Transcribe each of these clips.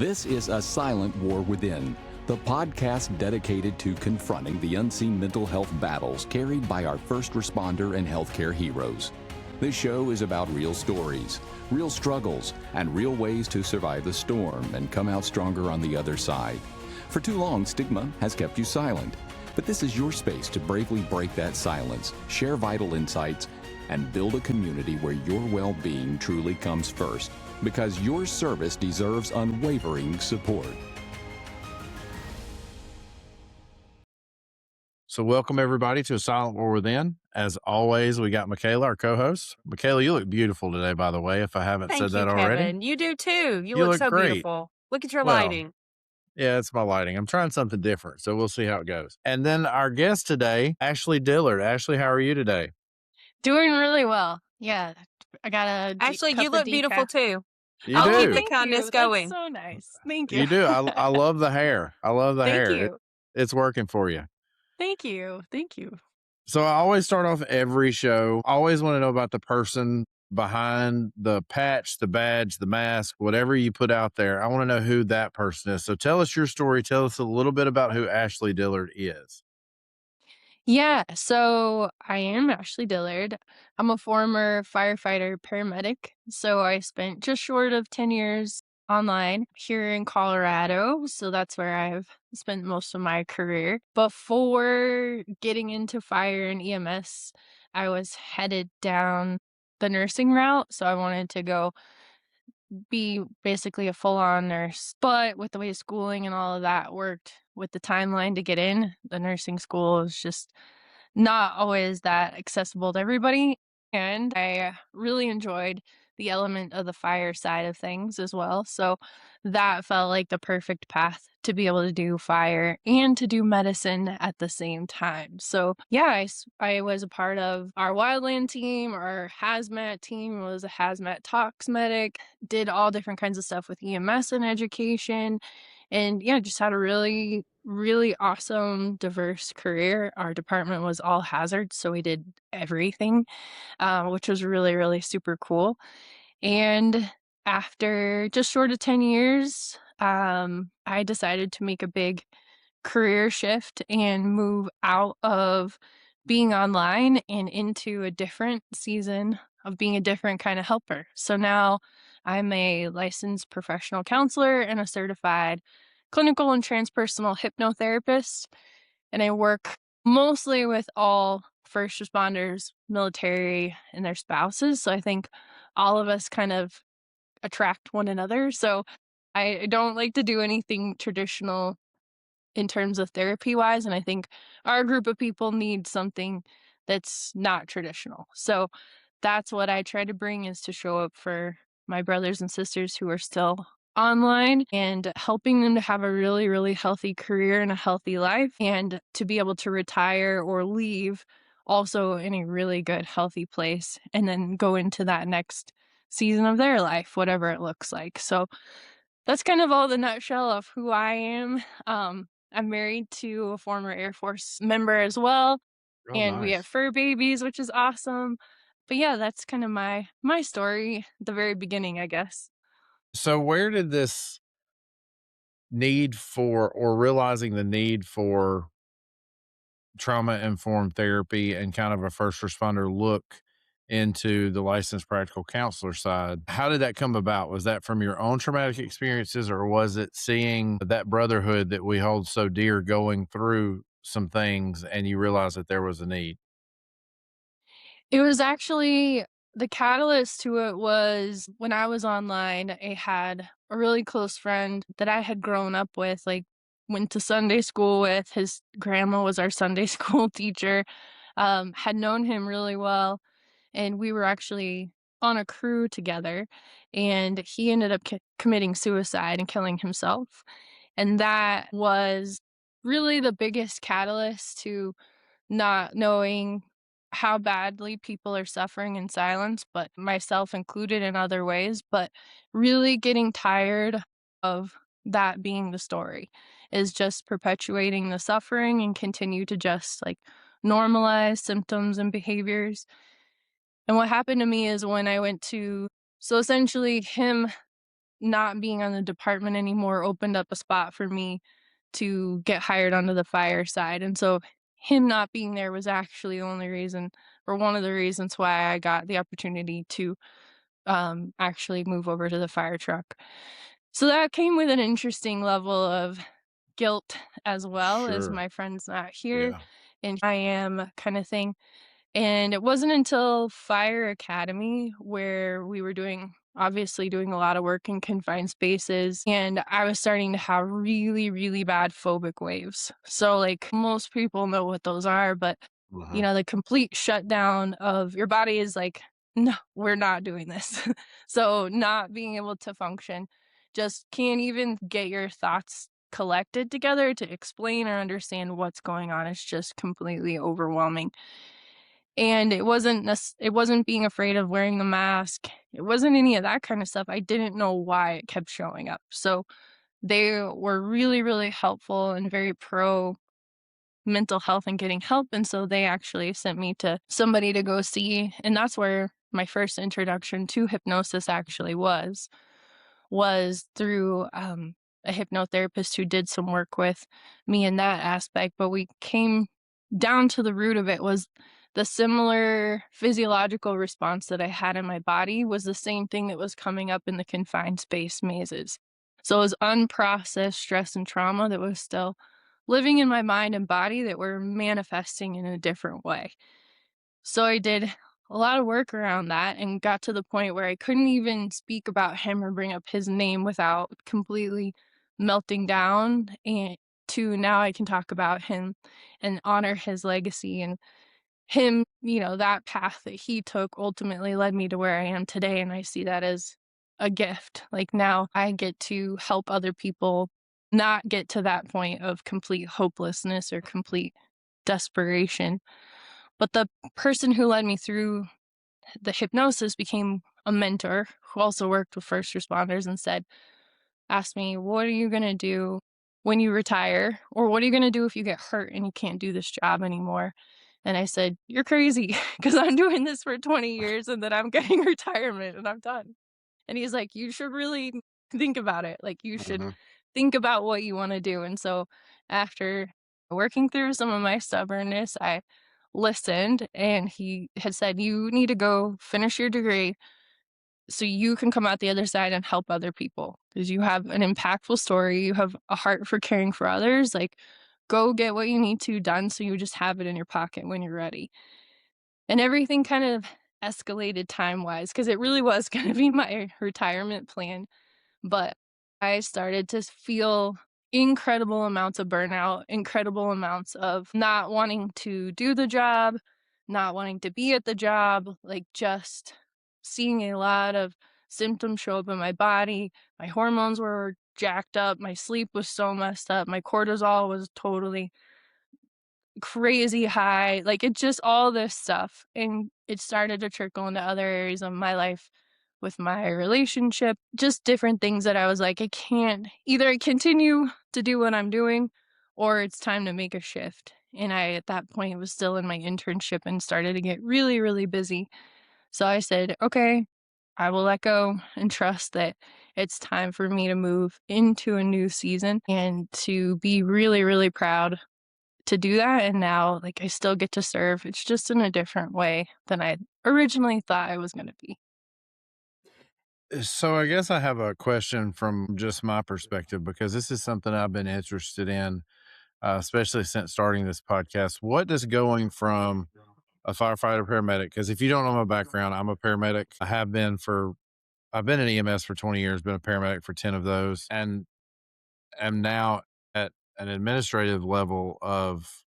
This is A Silent War Within, the podcast dedicated to confronting the unseen mental health battles carried by our first responder and healthcare heroes. This show is about real stories, real struggles, and real ways to survive the storm and come out stronger on the other side. For too long, stigma has kept you silent, but this is your space to bravely break that silence, share vital insights, and build a community where your well-being truly comes first, because your service deserves unwavering support. So welcome everybody to A Silent War Within. As always, we got Michaela, our co-host. Michaela, you look beautiful today, by the way, if I haven't said that already. Kevin. You do too. You look so great. beautiful. Look at your Well, lighting. Yeah, it's my lighting. I'm trying something different, so we'll see how it goes. And then our guest today, Ashlea Dillard. Ashlea, how are you today? Doing really well. Yeah, I got a Actually, cup you of look beautiful decaf. too. You I'll keep do. the kindness going. That's so nice. Thank you. You do. I love the hair. I love the Thank hair. you. It's working for you. Thank you. Thank you. So I always start off every show. I always want to know about the person behind the patch, the badge, the mask, whatever you put out there. I want to know who that person is. So tell us your story. Tell us a little bit about who Ashlea Dillard is. Yeah, so I am Ashlea Dillard. I'm a former firefighter paramedic. So I spent just short of 10 years online here in Colorado. So that's where I've spent most of my career. Before getting into fire and EMS, I was headed down the nursing route. So I wanted to go be basically a full-on nurse. But with the way schooling and all of that worked with the timeline to get in, the nursing school is just not always that accessible to everybody. And I really enjoyed the element of the fire side of things as well. So that felt like the perfect path to be able to do fire and to do medicine at the same time. So yeah, I was a part of our wildland team, our hazmat team, was a hazmat tox medic, did all different kinds of stuff with EMS and education. And yeah, just had a really, really awesome, diverse career. Our department was all hazards, so we did everything, which was really, really super cool. And after just short of 10 years, I decided to make a big career shift and move out of being online and into a different season of being a different kind of helper. So now I'm a licensed professional counselor and a certified clinical and transpersonal hypnotherapist. And I work mostly with all first responders, military, and their spouses. So I think all of us kind of attract one another. So I don't like to do anything traditional in terms of therapy wise. And I think our group of people need something that's not traditional. So that's what I try to bring, is to show up for my brothers and sisters who are still online and helping them to have a really, really healthy career and a healthy life, and to be able to retire or leave also in a really good, healthy place, and then go into that next season of their life, whatever it looks like. So that's kind of all the nutshell of who I am. I'm married to a former Air Force member as well, and we have fur babies, which is awesome. But yeah, that's kind of my story at the very beginning, I guess. So where did this need for, or realizing the need for, trauma-informed therapy and kind of a first responder look into the licensed practical counselor side, how did that come about? Was that from your own traumatic experiences, or was it seeing that brotherhood that we hold so dear going through some things and you realized that there was a need? It was actually, the catalyst to it was when I was online. I had a really close friend that I had grown up with, like went to Sunday school with. His grandma was our Sunday school teacher, had known him really well. And we were actually on a crew together, and he ended up committing suicide and killing himself. And that was really the biggest catalyst to not knowing how badly people are suffering in silence, but myself included in other ways, but really getting tired of that being the story, is just perpetuating the suffering and continue to just like normalize symptoms and behaviors. And what happened to me is when I went to, so essentially him not being on the department anymore opened up a spot for me to get hired onto the fire side. And so him not being there was actually the only reason, or one of the reasons, why I got the opportunity to actually move over to the fire truck. So that came with an interesting level of guilt, as well as Sure. my friend's not here Yeah. and I am kind of thing. And it wasn't until Fire Academy where we were obviously doing a lot of work in confined spaces, and I was starting to have really, really bad phobic waves. So, like, most people know what those are, but Mhm. the complete shutdown of your body is like, no, we're not doing this. So, not being able to function, just can't even get your thoughts collected together to explain or understand what's going on. It's just completely overwhelming. And it wasn't being afraid of wearing the mask. It wasn't any of that kind of stuff. I didn't know why it kept showing up. So they were really, really helpful and very pro mental health and getting help. And so they actually sent me to somebody to go see. And that's where my first introduction to hypnosis actually was through a hypnotherapist who did some work with me in that aspect. But we came down to the root of it was the similar physiological response that I had in my body was the same thing that was coming up in the confined space mazes. So it was unprocessed stress and trauma that was still living in my mind and body that were manifesting in a different way. So I did a lot of work around that and got to the point where I couldn't even speak about him or bring up his name without completely melting down, and to now I can talk about him and honor his legacy. And him, that path that he took ultimately led me to where I am today, and I see that as a gift. Like, now I get to help other people not get to that point of complete hopelessness or complete desperation. But the person who led me through the hypnosis became a mentor who also worked with first responders and asked me, "What are you going to do when you retire? Or what are you going to do if you get hurt and you can't do this job anymore?" And I said, "You're crazy, because I'm doing this for 20 years and then I'm getting retirement and I'm done." And he's like, "You should really think about it. Like, you should Mhm. think about what you want to do." And so after working through some of my stubbornness, I listened, and he had said, "You need to go finish your degree so you can come out the other side and help other people, because you have an impactful story. You have a heart for caring for others. Like, go get what you need to done so you just have it in your pocket when you're ready." And everything kind of escalated time wise because it really was going to be my retirement plan. But I started to feel incredible amounts of burnout, incredible amounts of not wanting to do the job, not wanting to be at the job, like, just seeing a lot of symptoms show up in my body. My hormones were jacked up, my sleep was so messed up, my cortisol was totally crazy high, like, it just all this stuff, and it started to trickle into other areas of my life with my relationship, just different things that I was like, I can't either continue to do what I'm doing or it's time to make a shift. And I, at that point, was still in my internship and started to get really, really busy. So I said, okay, I will let go and trust that it's time for me to move into a new season and to be really, really proud to do that. And now, like, I still get to serve. It's just in a different way than I originally thought I was going to be. So I guess I have a question from just my perspective because this is something I've been interested in, especially since starting this podcast. What does going from a firefighter paramedic? Because if you don't know my background, I'm a paramedic. I've been in EMS for 20 years, been a paramedic for 10 of those, and am now at an administrative level of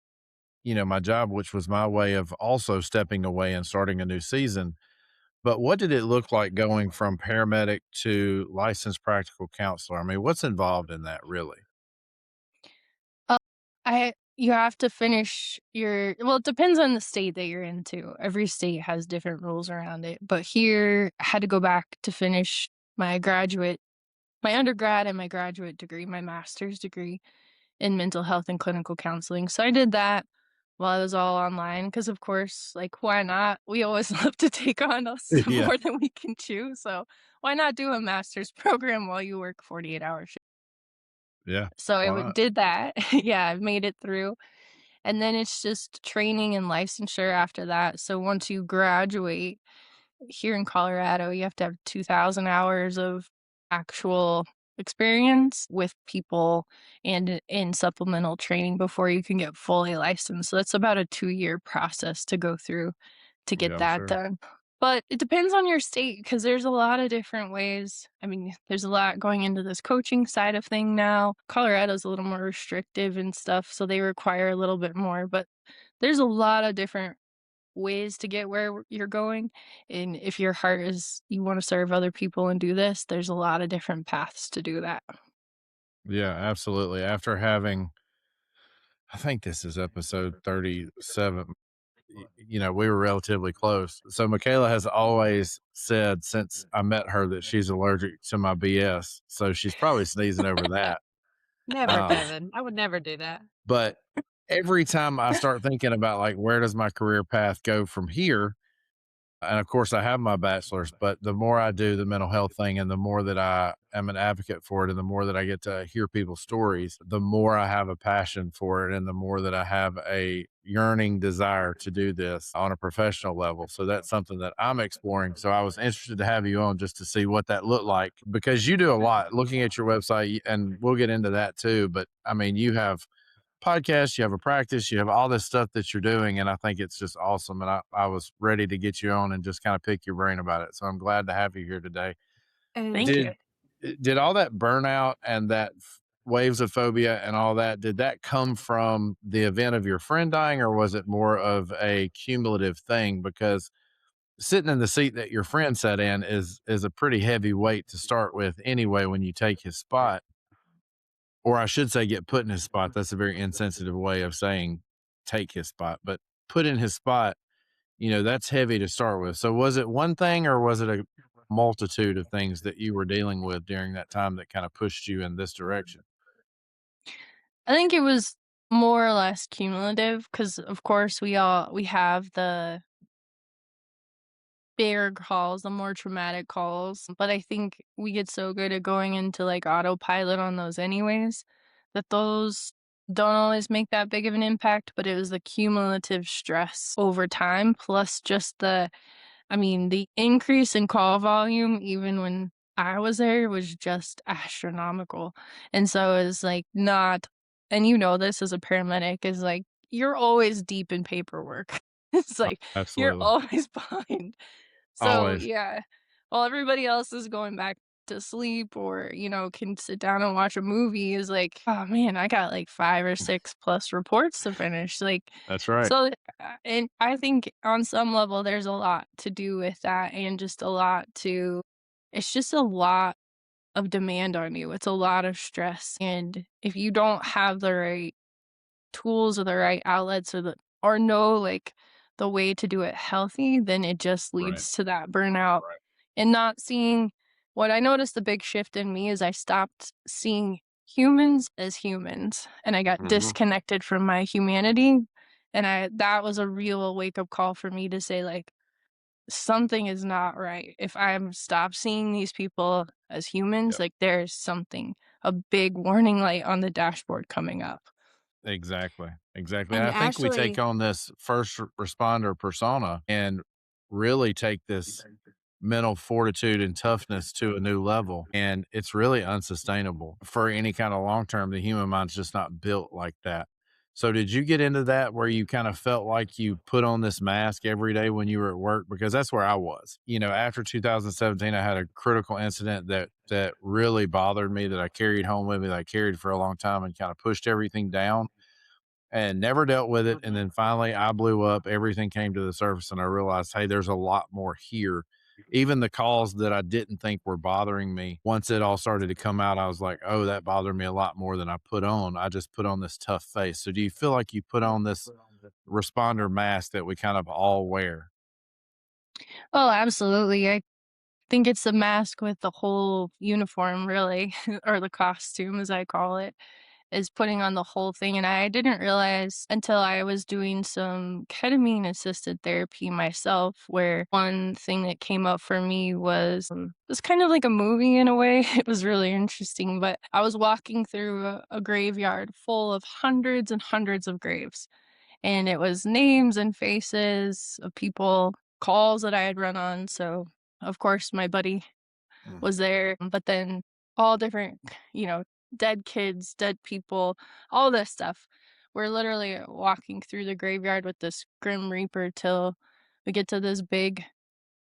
my job, which was my way of also stepping away and starting a new season. But what did it look like going from paramedic to licensed practical counselor? I mean, what's involved in that really? Uh, you have to finish it depends on the state that you're in too. Every state has different rules around it. But here, I had to go back to finish my undergrad and my graduate degree, my master's degree in mental health and clinical counseling. So I did that, while it was all online. Because of course, like, why not? We always love to take on us Yeah. more than we can chew, so why not do a master's program while you work 48-hour shifts? Yeah. So I Why not? did that. Yeah, I made it through, and then it's just training and licensure after that. So once you graduate here in Colorado, you have to have 2,000 hours of actual experience with people and in supplemental training before you can get fully licensed. So that's about a 2-year process to go through to get Yeah, I'm that sure. done. But it depends on your state because there's a lot of different ways. I mean, there's a lot going into this coaching side of thing now. Colorado's a little more restrictive and stuff, so they require a little bit more, but there's a lot of different ways to get where you're going. And if your heart is you want to serve other people and do this, there's a lot of different paths to do that. Yeah, absolutely. After having, I think this is episode 37. We were relatively close. So Michaela has always said since I met her that she's allergic to my BS. So she's probably sneezing over that. Never, Um, Kevin. I would never do that. but every time I start thinking about like where does my career path go from here, and of course, I have my bachelor's, but the more I do the mental health thing and the more that I am an advocate for it and the more that I get to hear people's stories, the more I have a passion for it and the more that I have a yearning desire to do this on a professional level. So that's something that I'm exploring. So I was interested to have you on just to see what that looked like because you do a lot looking at your website and we'll get into that too. But I mean, you have podcast, you have a practice, you have all this stuff that you're doing. And I think it's just awesome. And I was ready to get you on and just kind of pick your brain about it. So I'm glad to have you here today. And Thank you. Did all that burnout and that waves of phobia and all that, did that come from the event of your friend dying or was it more of a cumulative thing? Because sitting in the seat that your friend sat in is a pretty heavy weight to start with anyway when you take his spot. Or I should say get put in his spot. That's a very insensitive way of saying take his spot, but put in his spot, that's heavy to start with. So was it one thing or was it a multitude of things that you were dealing with during that time that kind of pushed you in this direction? I think it was more or less cumulative because of course we have the bigger calls, the more traumatic calls, but I think we get so good at going into, like, autopilot on those anyways, that those don't always make that big of an impact, but it was the cumulative stress over time plus just the increase in call volume even when I was there was just astronomical, and so it's, like, not and you know this as a paramedic, is, like, you're always deep in paperwork. It's like, you're Absolutely. always behind. So, Always. yeah, while everybody else is going back to sleep or, can sit down and watch a movie is like, "Oh, man, I got, like, 5 or 6 plus reports to finish," like, That's right. so, and I think on some level, there's a lot to do with that and just a lot to it's just a lot of demand on you, it's a lot of stress, and if you don't have the right tools or the right outlets or know, like, the way to do it healthy, then it just Right. leads to that burnout. Right. And not seeing what I noticed the big shift in me is I stopped seeing humans as humans, and I got Hmm. disconnected from my humanity, and I that was a real wake-up call for me to say, like, "Something is not right. If I'm stop seeing these people as humans, Yep. like, there's something a big warning light on the dashboard coming up." Exactly. Exactly. And and I think we take Ashley, on this first responder persona and really take this mental fortitude and toughness to a new level. And it's really unsustainable for any kind of long term. The human mind's just not built like that. So, did you get into that where you kind of felt like you put on this mask every day when you were at work? Because that's where I was. After 2017, I had a critical incident that really bothered me that I carried home with me, that I carried for a long time and kind of pushed everything down and never dealt with it. And then finally, I blew up. Everything came to the surface, and I realized, hey, there's a lot more here. Even the calls that I didn't think were bothering me, once it all started to come out, I was like, oh, that bothered me a lot more than I put on. I just put on this tough face. So, do you feel like you put on this responder mask that we kind of all wear? Oh, absolutely. I think it's the mask with the whole uniform, really, or the costume, as I call it. is putting on the whole thing. And I didn't realize until I was doing some ketamine assisted therapy myself, where one thing that came up for me was it was kind of like a movie in a way. It was really interesting, but I was walking through a graveyard full of hundreds and hundreds of graves. And it was names and faces of people, calls that I had run on. So, of course, my buddy was there, but then all different, dead kids, dead people, all this stuff. We're literally walking through the graveyard with this Grim Reaper till we get to this big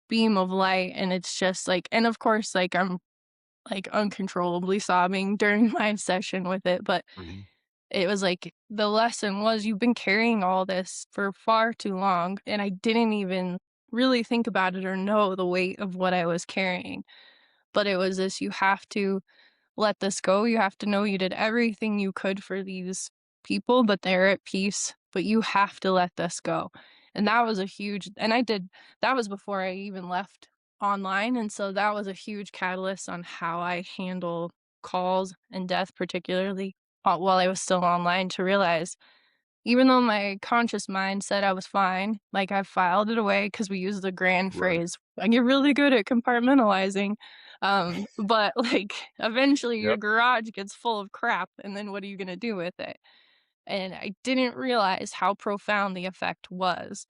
beam of light, and it's just like, and of course, like I'm like uncontrollably sobbing during my session with it, but it was like the lesson was you've been carrying all this for far too long, and I didn't even really think about it or know the weight of what I was carrying. But it was this, you have to let this go. You have to know you did everything you could for these people, but they're at peace, but you have to let this go. And that was a huge, and that was before I even left online. And so that was a huge catalyst on how I handle calls and death, particularly while I was still online, to realize even though my conscious mind said I was fine, like I filed it away because we use the grand phrase, I get really good at compartmentalizing. But like eventually your garage gets full of crap, and then what are you gonna do with it? And I didn't realize how profound the effect was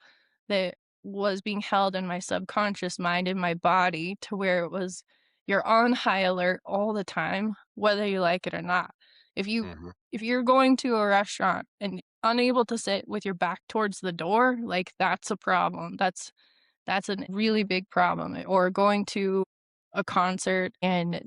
that was being held in my subconscious mind, in my body, to where it was you're on high alert all the time, whether you like it or not. If you if you're going to a restaurant and unable to sit with your back towards the door, like that's a problem. That's a really big problem. Or going to a concert and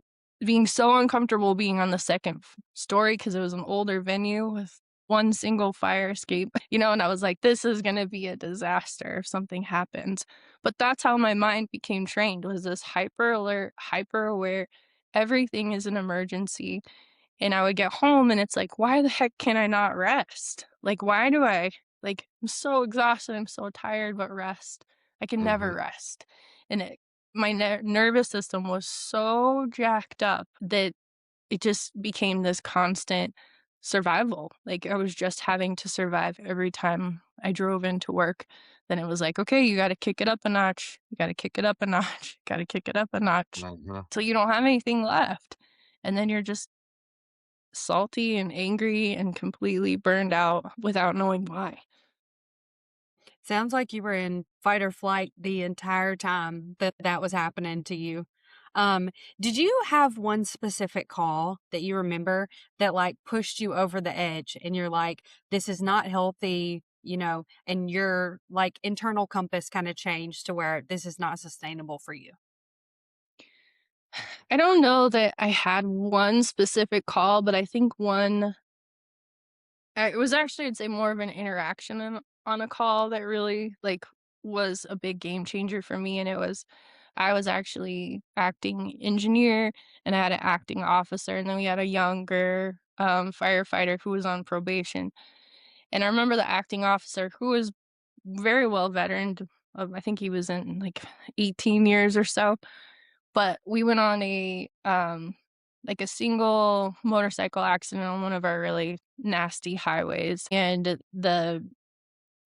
being so uncomfortable being on the second story because it was an older venue with one single fire escape, and I was like, this is going to be a disaster if something happens. But that's how my mind became trained, was this hyper alert, hyper aware. Everything is an emergency. And I would get home and it's like, why the heck can I not rest? Like, why do I'm so exhausted, I'm so tired, but rest. I can never rest. And my nervous system was so jacked up that it just became this constant survival. Like I was just having to survive every time I drove into work. Then it was like, okay, you got to kick it up a notch. You got to kick it up a notch. Got to kick it up a notch till you don't have anything left. And then you're just salty and angry and completely burned out without knowing why. Sounds like you were in fight or flight the entire time that was happening to you. Did you have one specific call that you remember that like pushed you over the edge and you're like, this is not healthy, and your like internal compass kind of changed to where this is not sustainable for you? I don't know that I had one specific call, but I think it was actually, I'd say, more of an interaction on a call that really like was a big game changer for me. And I was actually acting engineer and I had an acting officer, and then we had a younger firefighter who was on probation. And I remember the acting officer, who was very well veteran. I think he was in like 18 years or so. But we went on a single motorcycle accident on one of our really nasty highways, and the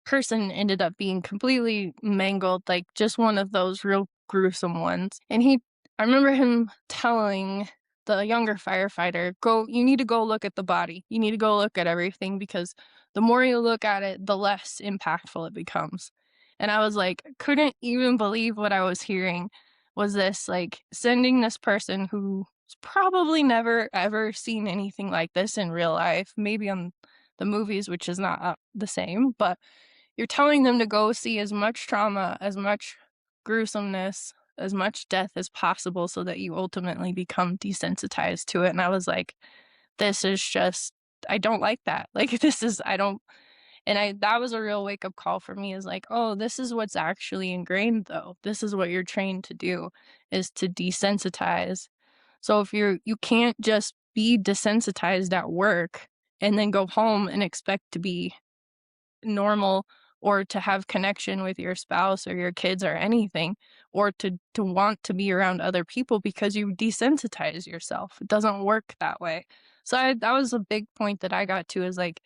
person ended up being completely mangled, like just one of those real gruesome ones. And I remember him telling the younger firefighter, you need to go look at the body. You need to go look at everything, because the more you look at it, the less impactful it becomes. And I was like, couldn't even believe what I was hearing, was this like sending this person who's probably never ever seen anything like this in real life, maybe on the movies, which is not the same, but you're telling them to go see as much trauma, as much gruesomeness, as much death as possible so that you ultimately become desensitized to it. And I was like, this is just, I don't like that. Like, that was a real wake up call for me, is like, oh, this is what's actually ingrained though. This is what you're trained to do, is to desensitize. So if you can't just be desensitized at work and then go home and expect to be normal, or to have connection with your spouse or your kids or anything, or to want to be around other people, because you desensitize yourself. It doesn't work that way. So that was a big point that I got to, is like,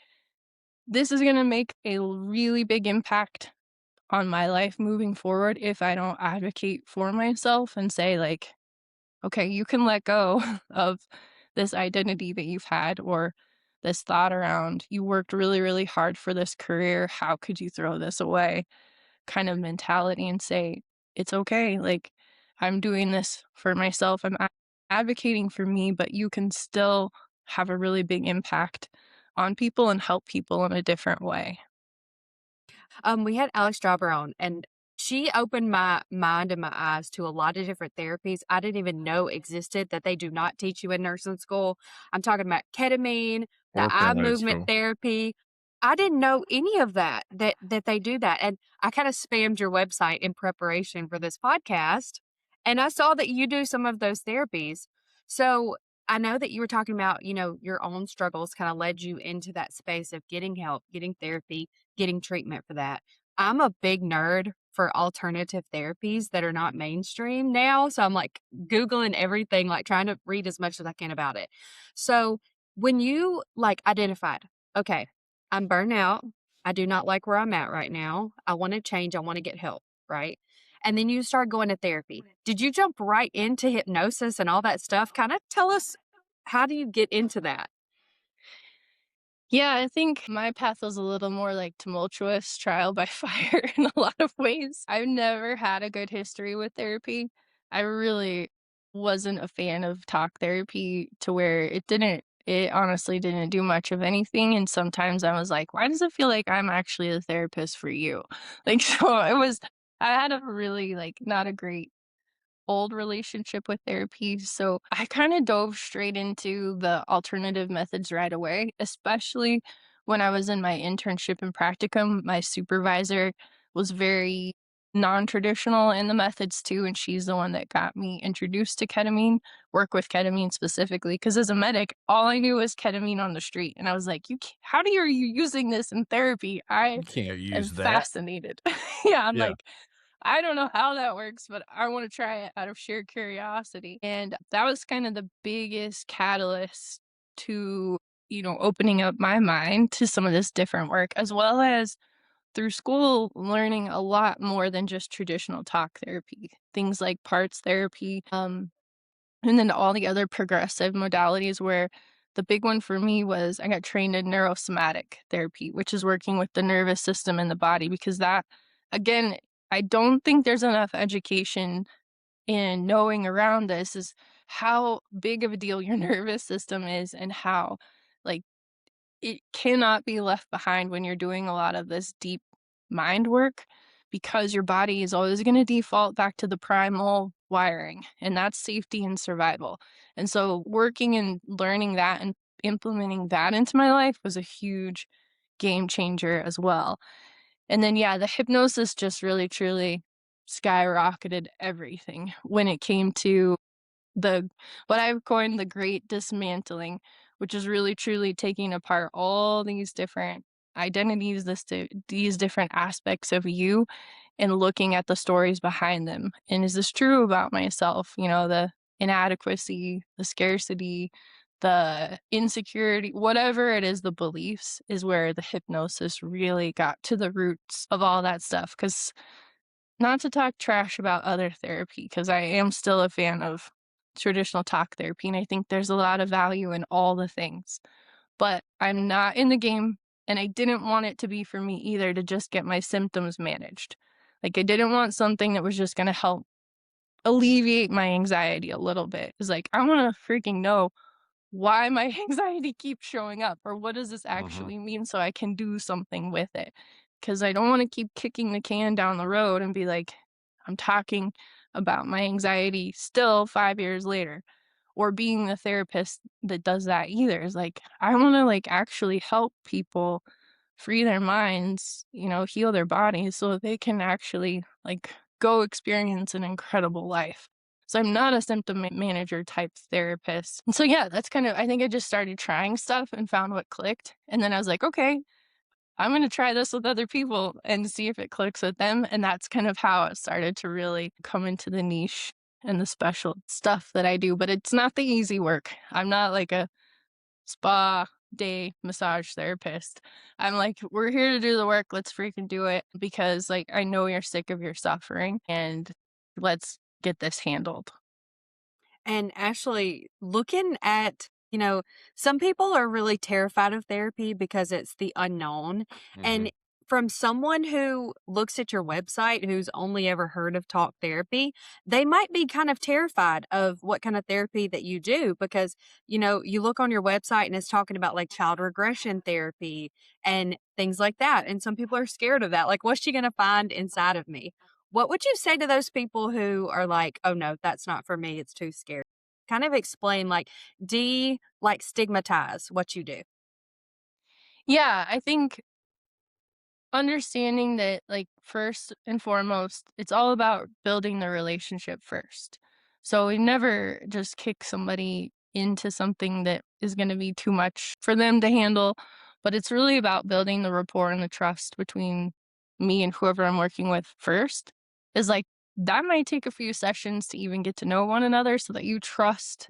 this is going to make a really big impact on my life moving forward if I don't advocate for myself and say, like, okay, you can let go of this identity that you've had, or this thought around, you worked really, really hard for this career. How could you throw this away? Kind of mentality, and say, it's okay. Like, I'm doing this for myself. I'm advocating for me, but you can still have a really big impact on people and help people in a different way. We had Alex Strawber on, and she opened my mind and my eyes to a lot of different therapies I didn't even know existed that they do not teach you in nursing school. I'm talking about ketamine, the or eye paramedic movement school. therapy. I didn't know any of that they do that. And I kind of spammed your website in preparation for this podcast, and I saw that you do some of those therapies. So I know that you were talking about, your own struggles kind of led you into that space of getting help, getting therapy, getting treatment for that. I'm a big nerd for alternative therapies that are not mainstream now. So I'm like Googling everything, like trying to read as much as I can about it. So when you like identified, okay, I'm burnt out. I do not like where I'm at right now. I want to change. I want to get help. Right. And then you start going to therapy. Did you jump right into hypnosis and all that stuff? Kind of tell us, how do you get into that? Yeah, I think my path was a little more like tumultuous, trial by fire in a lot of ways. I've never had a good history with therapy. I really wasn't a fan of talk therapy, to where it honestly didn't do much of anything. And sometimes I was like, why does it feel like I'm actually a therapist for you? Like, so I had a really, like, not a great old relationship with therapy. So I kind of dove straight into the alternative methods right away, especially when I was in my internship and practicum. My supervisor was very non traditional in the methods too. And she's the one that got me introduced to ketamine, work with ketamine specifically. Because as a medic, all I knew was ketamine on the street. And I was like, are you using this in therapy? I You can't am use that. fascinated. Yeah, I'm Yeah. like, I don't know how that works, but I want to try it out of sheer curiosity. And that was kind of the biggest catalyst to, opening up my mind to some of this different work, as well as through school, learning a lot more than just traditional talk therapy, things like parts therapy, and then all the other progressive modalities, where the big one for me was I got trained in neurosomatic therapy, which is working with the nervous system in the body, because that, again, I don't think there's enough education in knowing around this, is how big of a deal your nervous system is, and how, like, it cannot be left behind when you're doing a lot of this deep mind work, because your body is always going to default back to the primal wiring, and that's safety and survival. And so working and learning that and implementing that into my life was a huge game changer as well. And then, yeah, the hypnosis just really truly skyrocketed everything when it came to the what I've coined the great dismantling, which is really truly taking apart all these different identities, these different aspects of you, and looking at the stories behind them. And is this true about myself? The inadequacy, the scarcity, the insecurity, whatever it is, the beliefs, is where the hypnosis really got to the roots of all that stuff. Because, not to talk trash about other therapy, because I am still a fan of traditional talk therapy, and I think there's a lot of value in all the things. But I'm not in the game, and I didn't want it to be for me either, to just get my symptoms managed. Like, I didn't want something that was just going to help alleviate my anxiety a little bit. It's like, I want to freaking know why my anxiety keeps showing up, or what does this Hmm. actually mean, so I can do something with it. Because I don't want to keep kicking the can down the road and be like, I'm talking about my anxiety still 5 years later, or being the therapist that does that either. Is like, I want to, like, actually help people free their minds, heal their bodies, so that they can actually, like, go experience an incredible life. So I'm not a symptom manager type therapist. And so, yeah, that's kind of, I think I just started trying stuff and found what clicked. And then I was like, okay, I'm going to try this with other people and see if it clicks with them. And that's kind of how it started to really come into the niche and the special stuff that I do. But it's not the easy work. I'm not like a spa day massage therapist. I'm like, we're here to do the work. Let's freaking do it because like I know you're sick of your suffering and let's get this handled. And Ashley, looking at, some people are really terrified of therapy because it's the unknown. And from someone who looks at your website who's only ever heard of talk therapy, they might be kind of terrified of what kind of therapy that you do because, you look on your website and it's talking about like child regression therapy and things like that. And some people are scared of that. Like, what's she going to find inside of me? What would you say to those people who are like, "Oh no, that's not for me. It's too scary." Kind of explain like like stigmatize what you do. Yeah, I think understanding that, like, first and foremost, it's all about building the relationship first. So we never just kick somebody into something that is going to be too much for them to handle, but it's really about building the rapport and the trust between me and whoever I'm working with first. Is like that might take a few sessions to even get to know one another so that you trust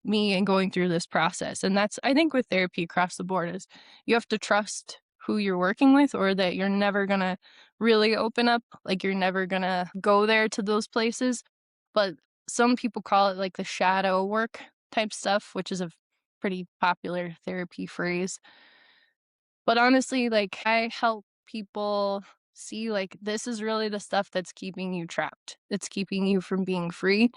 me and going through this process. And that's, I think, with therapy across the board is you have to trust who you're working with or that you're never going to really open up. Like you're never going to go there to those places. But some people call it like the shadow work type stuff, which is a pretty popular therapy phrase. But honestly, like I help people see like this is really the stuff that's keeping you trapped. It's keeping you from being free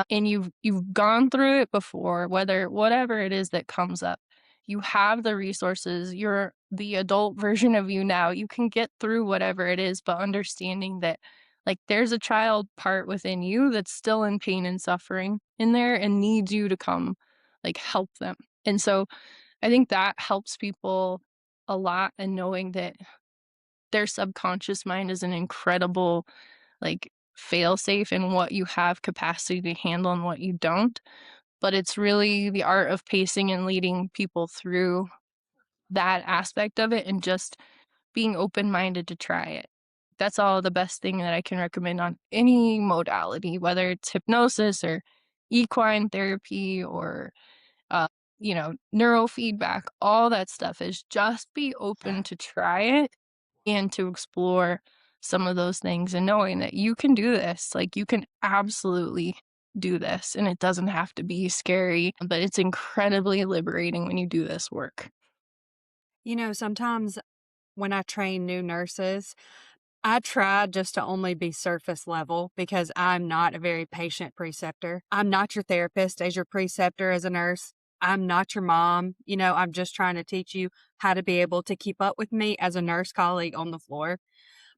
and you've gone through it before, whatever it is that comes up. You have the resources. You're the adult version of you now. You can get through whatever it is, but understanding that like there's a child part within you that's still in pain and suffering in there and needs you to come like help them. And so I think that helps people a lot and knowing that their subconscious mind is an incredible like fail safe in what you have capacity to handle and what you don't. But it's really the art of pacing and leading people through that aspect of it and just being open minded to try it. That's all the best thing that I can recommend on any modality, whether it's hypnosis or equine therapy or uh, neurofeedback, all that stuff is just be open to try it and to explore some of those things and knowing that you can do this. Like you can absolutely do this and it doesn't have to be scary, but it's incredibly liberating when you do this work. Sometimes when I train new nurses, I try just to only be surface level because I'm not a very patient preceptor. I'm not your therapist as your preceptor as a nurse. I'm not your mom. I'm just trying to teach you how to be able to keep up with me as a nurse colleague on the floor.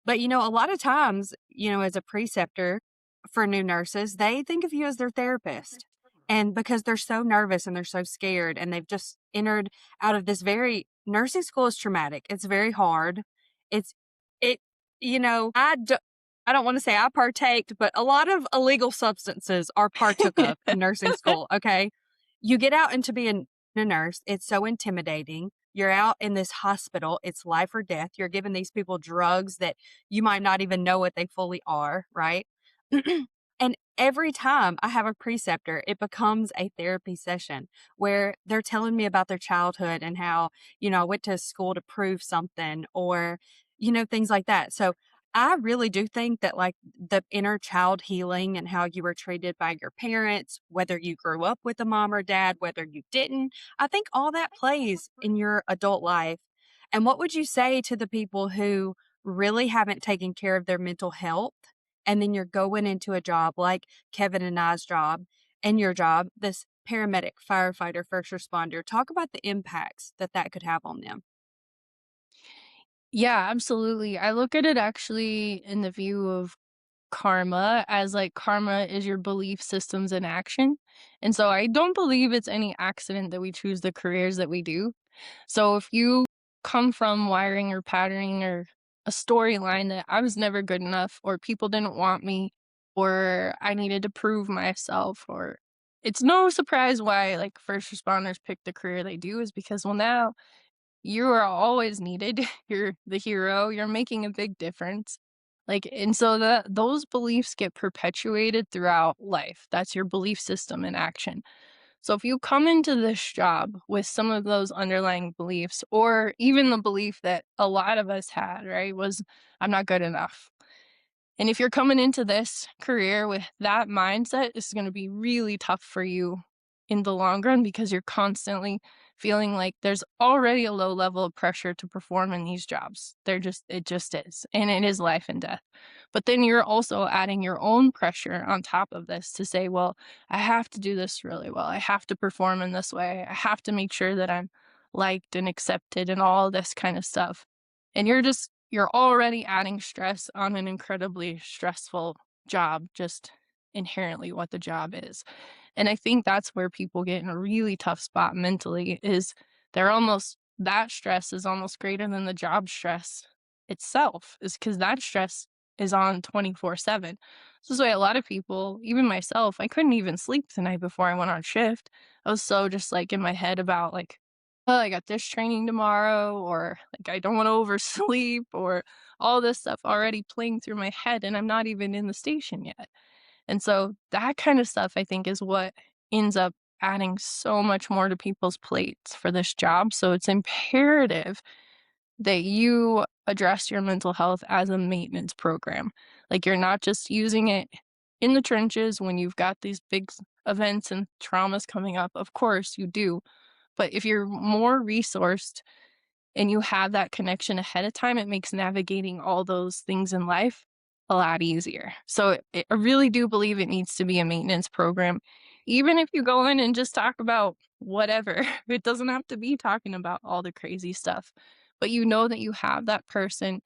But, a lot of times, as a preceptor for new nurses, they think of you as their therapist. And because they're so nervous and they're so scared and they've just entered out of this nursing school is traumatic. It's very hard. It's, it, I don't want to say I partaked, but a lot of illegal substances are partook of in nursing school. Okay. You get out into being a nurse. It's so intimidating. You're out in this hospital. It's life or death. You're giving these people drugs that you might not even know what they fully are, right? And every time I have a preceptor, it becomes a therapy session where they're telling me about their childhood and how, I went to school to prove something or, things like that. So I really do think that like the inner child healing and how you were treated by your parents, whether you grew up with a mom or dad, whether you didn't, I think all that plays in your adult life. And what would you say to the people who really haven't taken care of their mental health? And then you're going into a job like Kevin and I's job and your job, this paramedic, firefighter, first responder. Talk about the impacts that could have on them. Yeah, absolutely. I look at it actually in the view of karma as like karma is your belief systems in action. And so I don't believe it's any accident that we choose the careers that we do. So if you come from wiring or patterning or a storyline that I was never good enough or people didn't want me or I needed to prove myself or it's no surprise why like first responders pick the career they do is because well now you are always needed. You're the hero. You're making a big difference. Like, and so those beliefs get perpetuated throughout life. That's your belief system in action. So if you come into this job with some of those underlying beliefs, or even the belief that a lot of us had, right, was I'm not good enough. And if you're coming into this career with that mindset, it's going to be really tough for you in the long run because you're constantly feeling like there's already a low level of pressure to perform in these jobs. It just is. And it is life and death. But then you're also adding your own pressure on top of this to say, well, I have to do this really well. I have to perform in this way. I have to make sure that I'm liked and accepted and all this kind of stuff. And you're already adding stress on an incredibly stressful job, just inherently what the job is. And I think that's where people get in a really tough spot mentally is that stress is almost greater than the job stress itself, is because that stress is on 24/7. This is why a lot of people, even myself, I couldn't even sleep the night before I went on shift. I was so just like in my head about like, oh, I got this training tomorrow, or like I don't want to oversleep, or all this stuff already playing through my head, and I'm not even in the station yet. And so that kind of stuff, I think, is what ends up adding so much more to people's plates for this job. So it's imperative that you address your mental health as a maintenance program. Like you're not just using it in the trenches when you've got these big events and traumas coming up. Of course, you do. But if you're more resourced and you have that connection ahead of time, it makes navigating all those things in life a lot easier. So I really do believe it needs to be a maintenance program. Even if you go in and just talk about whatever, it doesn't have to be talking about all the crazy stuff, but you know that you have that person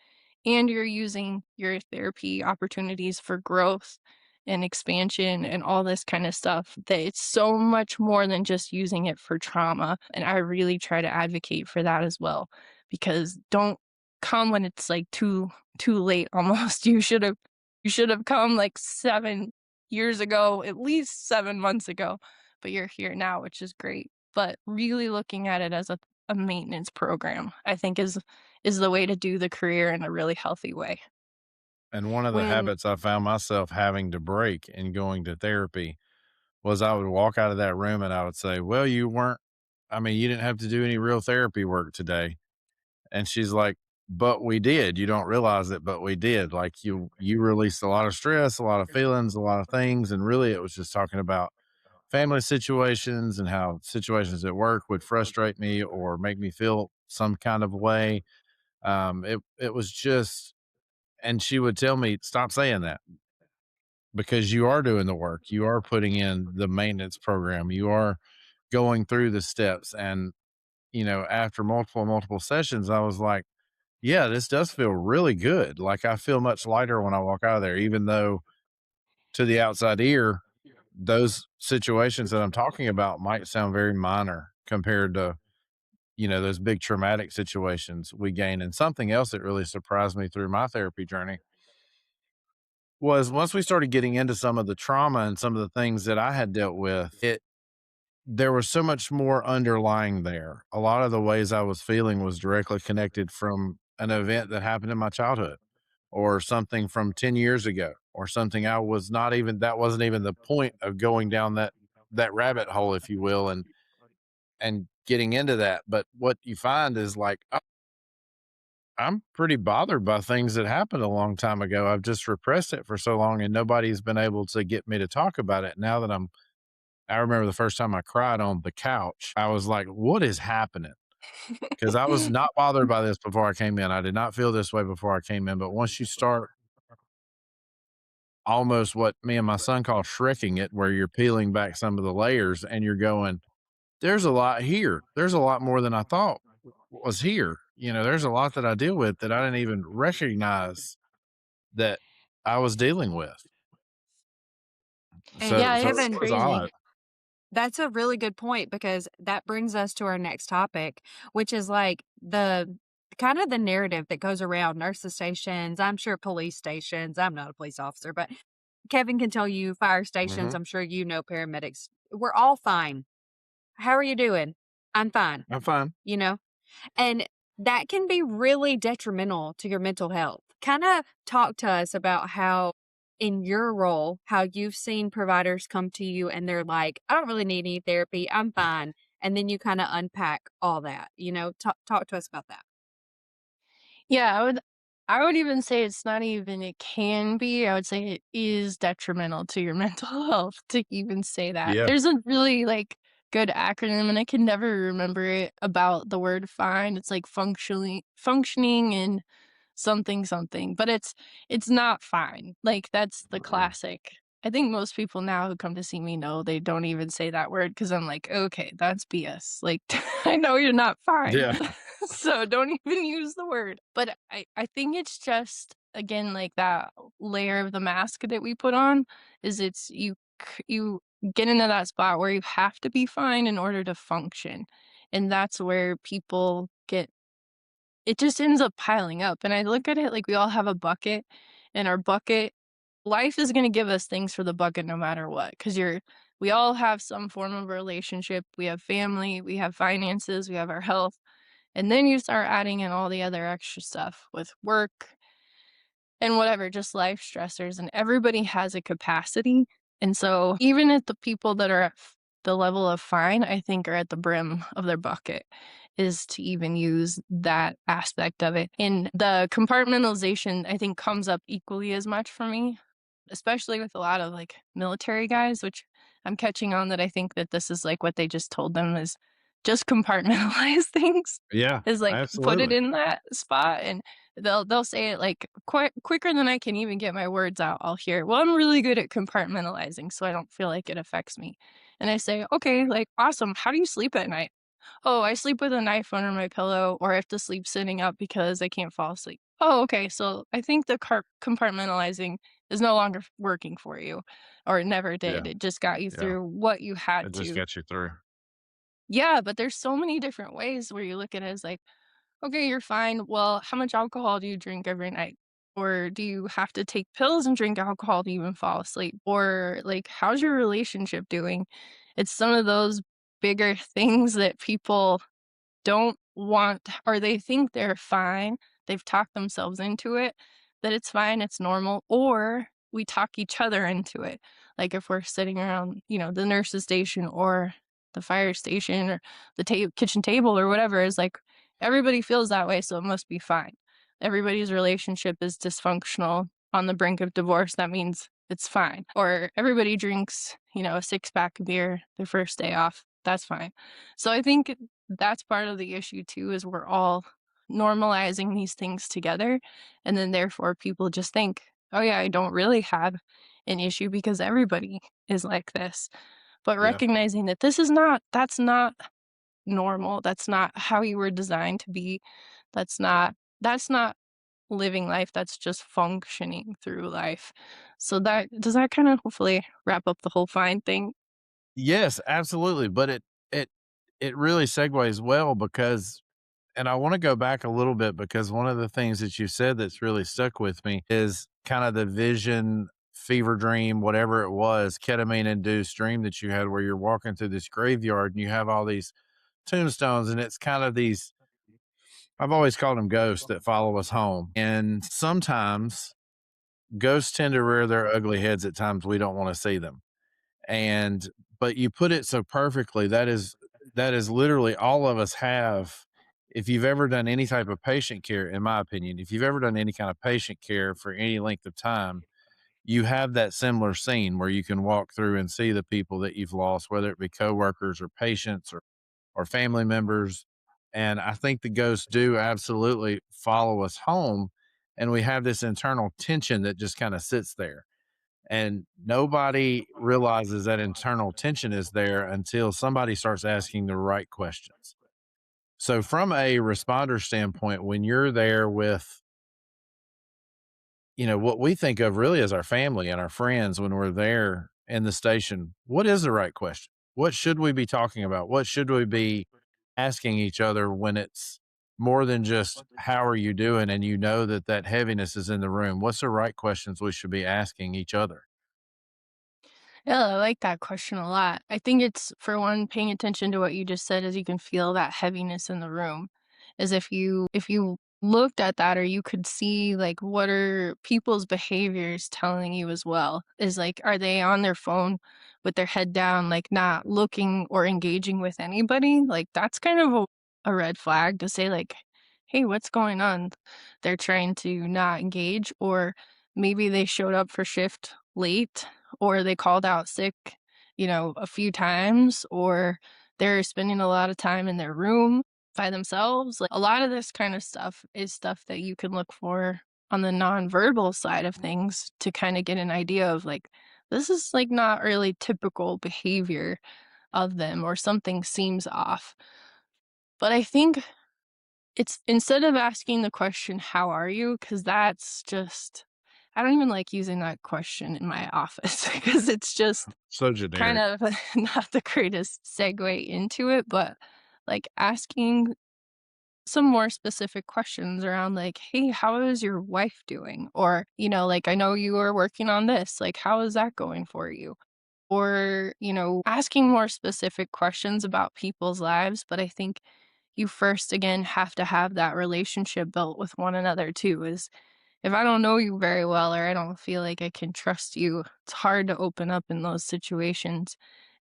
and you're using your therapy opportunities for growth and expansion and all this kind of stuff, that it's so much more than just using it for trauma. And I really try to advocate for that as well, because don't come when it's like too late almost. You should have come like 7 years ago, at least 7 months ago, but you're here now, which is great. But really looking at it as a maintenance program, I think is the way to do the career in a really healthy way. And one of the When habits I found myself having to break in going to therapy was I would walk out of that room and I would say, "Well, you didn't have to do any real therapy work today." And she's like, "But we did. You don't realize it, but we did. Like you released a lot of stress, a lot of feelings, a lot of things." And really it was just talking about family situations and how situations at work would frustrate me or make me feel some kind of way. It was just, and she would tell me, "Stop saying that, because you are doing the work. You are putting in the maintenance program. You are going through the steps." And, after multiple sessions, I was like, yeah, this does feel really good. Like I feel much lighter when I walk out of there, even though to the outside ear, those situations that I'm talking about might sound very minor compared to, those big traumatic situations we gain. And something else that really surprised me through my therapy journey was once we started getting into some of the trauma and some of the things that I had dealt with, there was so much more underlying there. A lot of the ways I was feeling was directly connected from an event that happened in my childhood or something from 10 years ago or something that wasn't even the point of going down that rabbit hole, if you will, and getting into that. But what you find is like, I'm pretty bothered by things that happened a long time ago. I've just repressed it for so long and nobody's been able to get me to talk about it. Now that I remember the first time I cried on the couch, I was like, what is happening? Because I was not bothered by this before I came in. I did not feel this way before I came in. But once you start almost what me and my son call shrekking it, where you're peeling back some of the layers and you're going, there's a lot here. There's a lot more than I thought was here. There's a lot that I deal with that I didn't even recognize that I was dealing with. and Yeah, So it it's Kevin, was odd. crazy. that's a really good point because that brings us to our next topic, which is like the kind of the narrative that goes around nurses stations. I'm sure police stations. I'm not a police officer, but Kevin can tell you fire stations. Mhm. I'm sure you know paramedics. We're all fine. How are you doing? I'm fine, I'm fine. you know? And that can be really detrimental to your mental health. Kind of talk to us about how in your role, how you've seen providers come to you and they're like, I don't really need any therapy. I'm fine. And then you kind of unpack all that, talk to us about that. Yeah, I would even say it's not even it can be, I would say it is detrimental to your mental health to even say that. Yeah. There's a really, like, good acronym, and I can never remember it about the word fine. It's like functioning and something something, but it's not fine. Like, that's the classic. I think most people now who come to see me know they don't even say that word because 'cause I'm like, "Okay, that's BS." Like, I know you're not fine. Yeah. So don't even use the word. But I think it's just, again, like that layer of the mask that we put on is you get into that spot where you have to be fine in order to function. And that's where people get it just ends up piling up. And I look at it like we all have a bucket, and our bucket life is gonna give us things for the bucket no matter what. Because we all have some form of relationship. We have family, we have finances, we have our health. And then you start adding in all the other extra stuff with work and whatever, just life stressors, and everybody has a capacity. And so even if the people that are at the level of fine, I think are at the brim of their bucket, is to even use that aspect of it. And the compartmentalization, I think, comes up equally as much for me, especially with a lot of like military guys, which I'm catching on that I think that this is like what they just told them is just compartmentalize things, Yeah, is like put it absolutely. in that spot. And they'll say it like quicker than I can even get my words out. I'll hear, well, I'm really good at compartmentalizing, so I don't feel like it affects me. And I say, okay, like, awesome. How do you sleep at night? Oh, I sleep with a knife under my pillow, or I have to sleep sitting up because I can't fall asleep. Oh, okay. So I think the compartmentalizing is no longer working for you, or it never Yeah. did. It just got you Yeah. through what you had It just to. gets you through. Yeah, but there's so many different ways where you look at it as like, okay, you're fine. Well, how much alcohol do you drink every night? Or do you have to take pills and drink alcohol to even fall asleep? Or like, how's your relationship doing? It's some of those bigger things that people don't want, or they think they're fine, they've talked themselves into it, that it's fine, it's normal, or we talk each other into it. Like if we're sitting around, the nurse's station or the fire station or the kitchen table or whatever, is like everybody feels that way, so it must be fine. Everybody's relationship is dysfunctional on the brink of divorce, that means it's fine. Or everybody drinks, a six-pack of beer their first day off, that's fine. So I think that's part of the issue too, is we're all normalizing these things together, and then therefore people just think, oh yeah, I don't really have an issue because everybody is like this. But Yeah. recognizing that that's not normal, that's not how you were designed to be, that's not living life, that's just functioning through life. So that does that kind of hopefully wrap up the whole fine thing. Yes, absolutely. But it it really segues well because and I want to go back a little bit because one of the things that you said that's really stuck with me is kind of the vision, fever dream, whatever it was, ketamine induced dream that you had where you're walking through this graveyard and you have all these tombstones and it's kind of these I've always called them ghosts that follow us home. And sometimes ghosts tend to rear their ugly heads at times we don't want to see them. And but you put it so perfectly, that is literally all of us have. If you've ever done any type of patient care, in my opinion, if you've ever done any kind of patient care for any length of time, you have that similar scene where you can walk through and see the people that you've lost, whether it be coworkers or patients or family members. And I think the ghosts do absolutely follow us home. And we have this internal tension that just kind of sits there. And nobody realizes that internal tension is there until somebody starts asking the right questions. So, from a responder standpoint, when you're there with, what we think of really as our family and our friends when we're there in the station, what is the right question? What should we be talking about? What should we be asking each other when it's more than just, how are you doing? And that heaviness is in the room. What's the right questions we should be asking each other? Yeah, I like that question a lot. I think it's, for one, paying attention to what you just said, as you can feel that heaviness in the room. Is if you looked at that, or you could see like what are people's behaviors telling you as well, is like, are they on their phone with their head down, like not looking or engaging with anybody? Like that's kind of a red flag to say like, hey, what's going on? They're trying to not engage, or maybe they showed up for shift late, or they called out sick, a few times, or they're spending a lot of time in their room by themselves. Like a lot of this kind of stuff is stuff that you can look for on the nonverbal side of things to kind of get an idea of like, this is like not really typical behavior of them, or something seems off. But I think it's, instead of asking the question, how are you? Because that's just, I don't even like using that question in my office because it's just So kind generic. of not the greatest segue into it, but like asking some more specific questions around like, hey, how is your wife doing? Or, like, I know you are working on this. Like, how is that going for you? Or, asking more specific questions about people's lives. But I think you first, again, have to have that relationship built with one another too. Is if I don't know you very well, or I don't feel like I can trust you, it's hard to open up in those situations.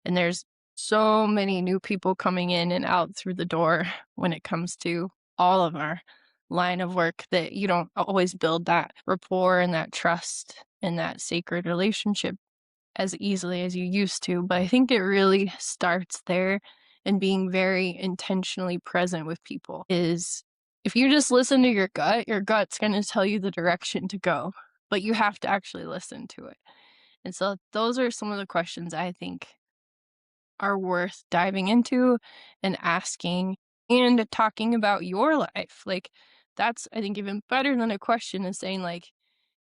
And there's so many new people coming in and out through the door when it comes to all of our line of work, that you don't always build that rapport and that trust and that sacred relationship as easily as you used to. But I think it really starts there, and being very intentionally present with people is, if you just listen to your gut's going to tell you the direction to go, but you have to actually listen to it. And so those are some of the questions I think are worth diving into and asking, and talking about your life. Like, that's, I think, even better than a question, is saying like,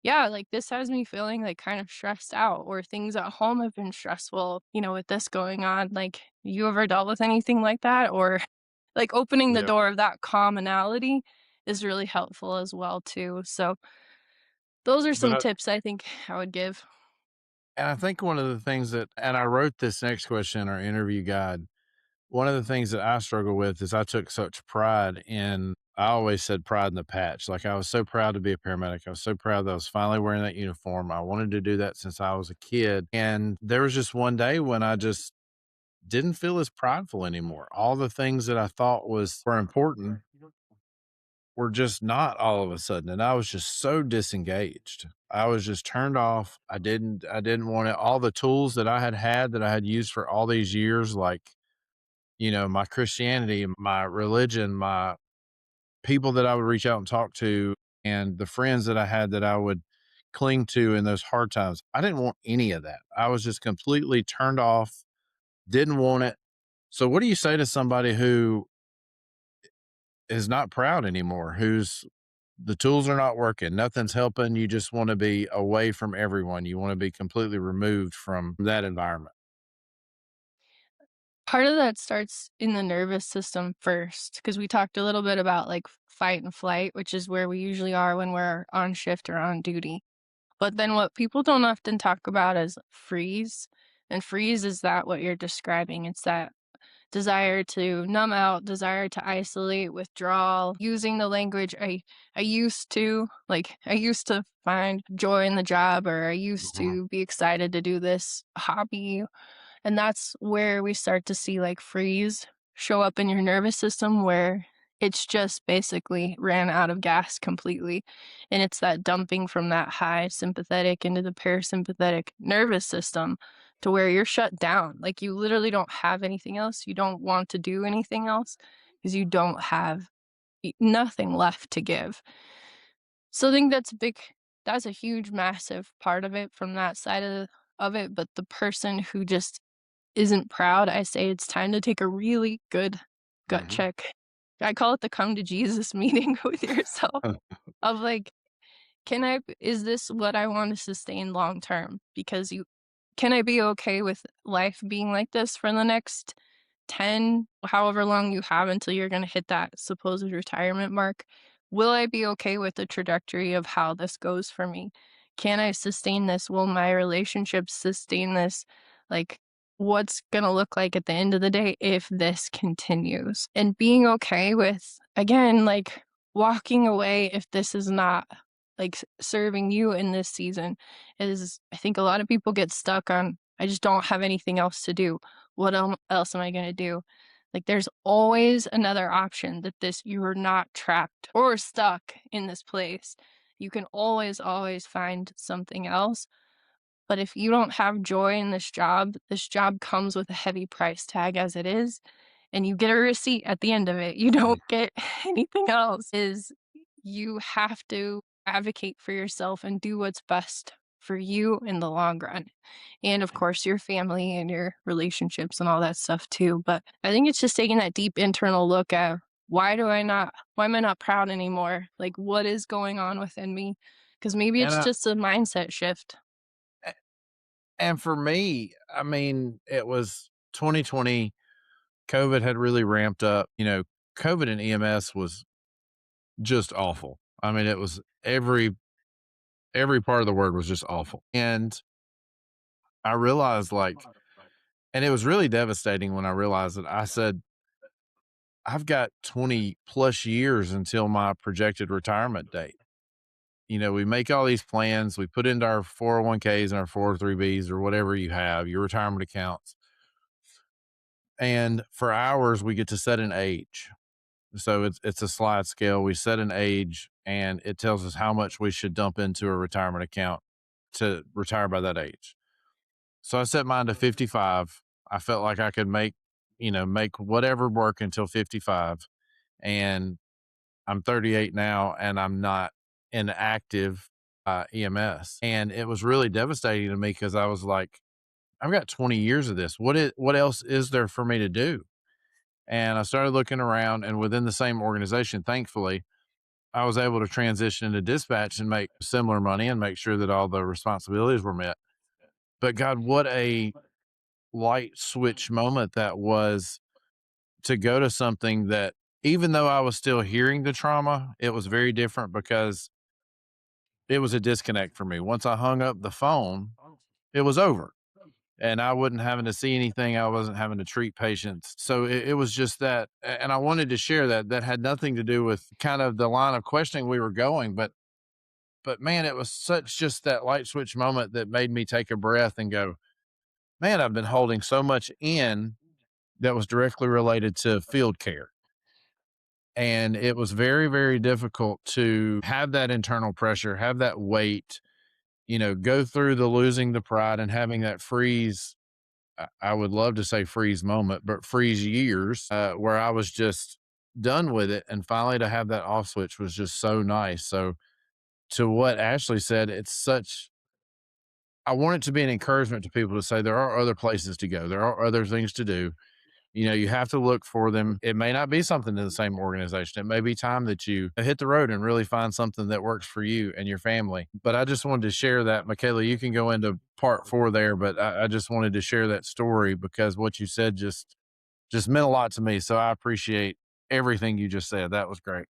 yeah, like this has me feeling like kind of stressed out, or things at home have been stressful, with this going on. Like, you ever dealt with anything like that? Or like opening the Yeah. door of that commonality is really helpful as well too. So those are But some tips I think I would give. I think one of the things that, and I wrote this next question in our interview guide. One of the things that I struggle with is I took such pride in, I always said pride in the patch. Like I was so proud to be a paramedic. I was so proud that I was finally wearing that uniform. I wanted to do that since I was a kid. And there was just one day when I just didn't feel as prideful anymore. All the things that I thought were important were just not all of a sudden. And I was just so disengaged. I was just turned off. I didn't want it. All the tools that I had that I had used for all these years, like, my Christianity, my religion, my people that I would reach out and talk to, and the friends that I had that I would cling to in those hard times. I didn't want any of that. I was just completely turned off, didn't want it. So, what do you say to somebody who is not proud anymore, who's the tools are not working, nothing's helping, you just want to be away from everyone, you want to be completely removed from that environment? Part of that starts in the nervous system first, because we talked a little bit about like fight and flight, which is where we usually are when we're on shift or on duty. But then what people don't often talk about is freeze. And freeze is that what you're describing. It's that desire to numb out, desire to isolate, withdrawal, using the language I used to, like I used to find joy in the job, or I used Mhm. to be excited to do this hobby. And that's where we start to see like freeze show up in your nervous system, where it's just basically ran out of gas completely. And it's that dumping from that high sympathetic into the parasympathetic nervous system, to where you're shut down. Like you literally don't have anything else. You don't want to do anything else because you don't have nothing left to give. So I think that's a big, that's a huge, massive part of it from that side of it. But the person who just isn't proud, I say it's time to take a really good gut Mhm. check. I call it the come to Jesus meeting with yourself, of like, is this what I want to sustain long term? Because can I be okay with life being like this for the next 10, however long you have until you're going to hit that supposed retirement mark? Will I be okay with the trajectory of how this goes for me? Can I sustain this? Will my relationships sustain this? Like, what's going to look like at the end of the day if this continues? And being okay with, again, like, walking away if this is not like serving you in this season is, I think a lot of people get stuck on, I just don't have anything else to do. What else am I going to do? Like there's always another option, that this, you're not trapped or stuck in this place. You can always find something else. But if you don't have joy in this job comes with a heavy price tag as it is, and you get a receipt at the end of it. You don't get anything else. Is you have to advocate for yourself and do what's best for you in the long run. And of course, your family and your relationships and all that stuff too. But I think it's just taking that deep internal look at, why am I not proud anymore? Like, what is going on within me? Because maybe And it's I, just a mindset shift. and for me, I mean, it was 2020. COVID had really ramped up. COVID and EMS was just awful. I mean, it was every part of the word was just awful. And I realized, and it was really devastating when I realized that. I said, I've got 20 plus years until my projected retirement date. We make all these plans, we put into our 401ks and our 403bs or whatever you have, your retirement accounts. And for ours, we get to set an age. So it's a slide scale. We set an age and it tells us how much we should dump into a retirement account to retire by that age. So I set mine to 55. I felt like I could make whatever work until 55. And I'm 38 now and I'm not in active EMS. And it was really devastating to me because I was like, I've got 20 years of this. What else is there for me to do? And I started looking around, and within the same organization, thankfully, I was able to transition into dispatch and make similar money and make sure that all the responsibilities were met. But God, what a light switch moment that was, to go to something that, even though I was still hearing the trauma, it was very different because it was a disconnect for me. Once I hung up the phone, it was over. And I wasn't having to see anything. I wasn't having to treat patients. So it was just that. And I wanted to share that. That had nothing to do with kind of the line of questioning we were going. But man, it was such just that light switch moment that made me take a breath and go, man, I've been holding so much in that was directly related to field care. And it was very, very difficult to have that internal pressure, have that weight, go through the losing the pride and having that freeze. I would love to say freeze moment, but freeze years where I was just done with it. And finally to have that off switch was just so nice. So to what Ashley said, I want it to be an encouragement to people to say there are other places to go. There are other things to do. You have to look for them. It may not be something in the same organization. It may be time that you hit the road and really find something that works for you and your family. But I just wanted to share that. Michaela, you can go into part 4 there, but I just wanted to share that story because what you said just meant a lot to me. So I appreciate everything you just said. That was great.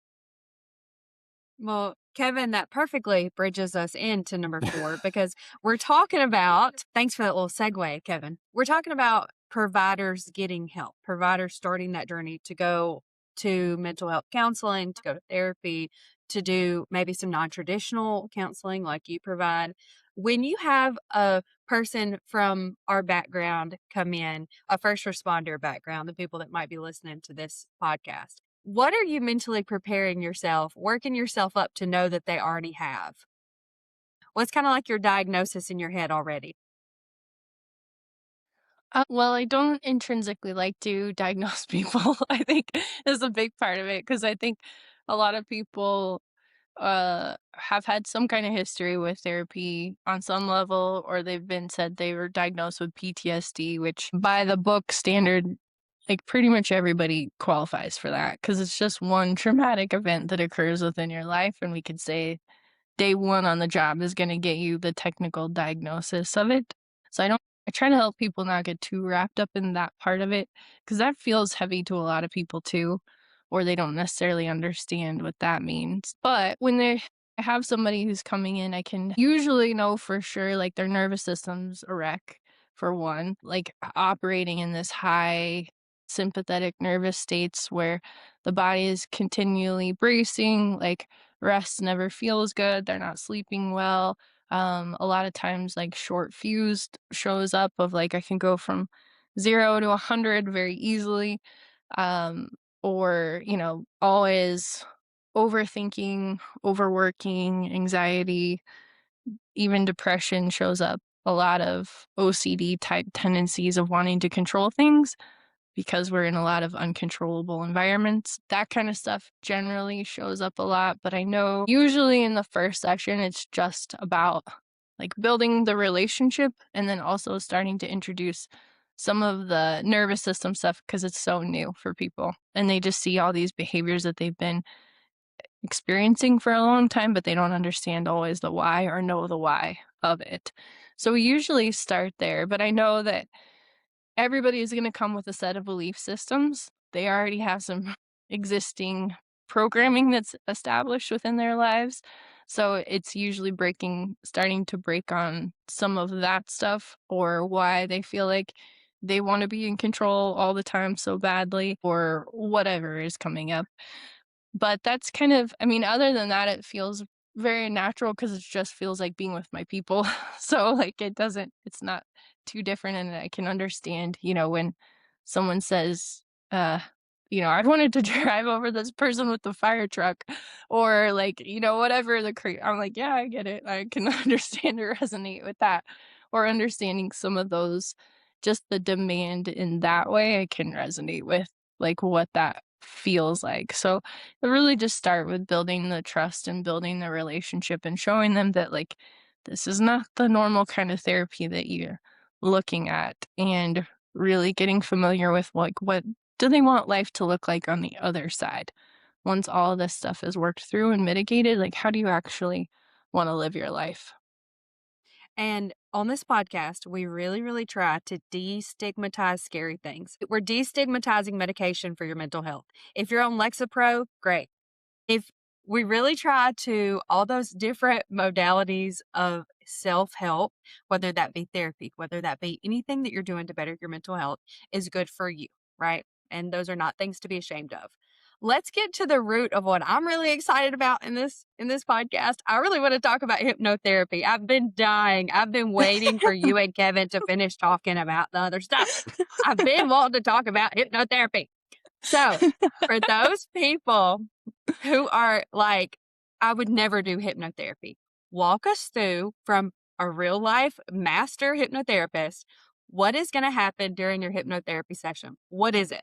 Well, Kevin, that perfectly bridges us into number 4 because we're talking about, thanks for that little segue, Kevin. We're talking about providers getting help, providers starting that journey to go to mental health counseling, to go to therapy, to do maybe some non-traditional counseling like you provide. When you have a person from our background come in, a first responder background, the people that might be listening to this podcast, what are you mentally preparing yourself, working yourself up to know that they already have? What's kind of like your diagnosis in your head already? Well, I don't intrinsically like to diagnose people. I think is a big part of it because I think a lot of people have had some kind of history with therapy on some level, or they've been said they were diagnosed with PTSD, which by the book standard, like pretty much everybody qualifies for that because it's just one traumatic event that occurs within your life, and we could say day one on the job is going to get you the technical diagnosis of it. So I try to help people not get too wrapped up in that part of it because that feels heavy to a lot of people too, or they don't necessarily understand what that means. But when they have somebody who's coming in, I can usually know for sure like their nervous system's a wreck for one, like operating in this high sympathetic nervous states where the body is continually bracing, like rest never feels good, they're not sleeping well. A lot of times, like short fused shows up of like I can go from 0 to 100 very easily, um, or always overthinking, overworking, anxiety, even depression shows up. A lot of OCD type tendencies of wanting to control things because we're in a lot of uncontrollable environments. That kind of stuff generally shows up a lot, but I know usually in the first section, it's just about like building the relationship and then also starting to introduce some of the nervous system stuff because it's so new for people and they just see all these behaviors that they've been experiencing for a long time, but they don't understand always the why or know the why of it. So we usually start there, but I know that everybody is going to come with a set of belief systems. They already have some existing programming that's established within their lives. So it's usually starting to break on some of that stuff or why they feel like they want to be in control all the time so badly or whatever is coming up. But that's kind of, I mean, other than that, it feels very natural because it just feels like being with my people. So, like, it's not too different. And I can understand, when someone says, uh, I wanted to drive over this person with the fire truck or like, whatever I'm like, yeah, I get it. I can understand or resonate with that or understanding some of those, just the demand in that way, I can resonate with like what that feels like. So, really just start with building the trust and building the relationship and showing them that like this is not the normal kind of therapy that you're looking at and really getting familiar with like what do they want life to look like on the other side once all of this stuff is worked through and mitigated, like how do you actually want to live your life. And on this podcast, we really, really try to destigmatize scary things. We're destigmatizing medication for your mental health. If you're on Lexapro, great. If we really try to, all those different modalities of self-help, whether that be therapy, whether that be anything that you're doing to better your mental health, is good for you, right? And those are not things to be ashamed of. Let's get to the root of what I'm really excited about in this podcast. I really want to talk about hypnotherapy. I've been dying. I've been waiting for you and Kevin to finish talking about the other stuff. I've been wanting to talk about hypnotherapy. So, for those people who are like, I would never do hypnotherapy, walk us through from a real life master hypnotherapist. What is going to happen during your hypnotherapy session? What is it?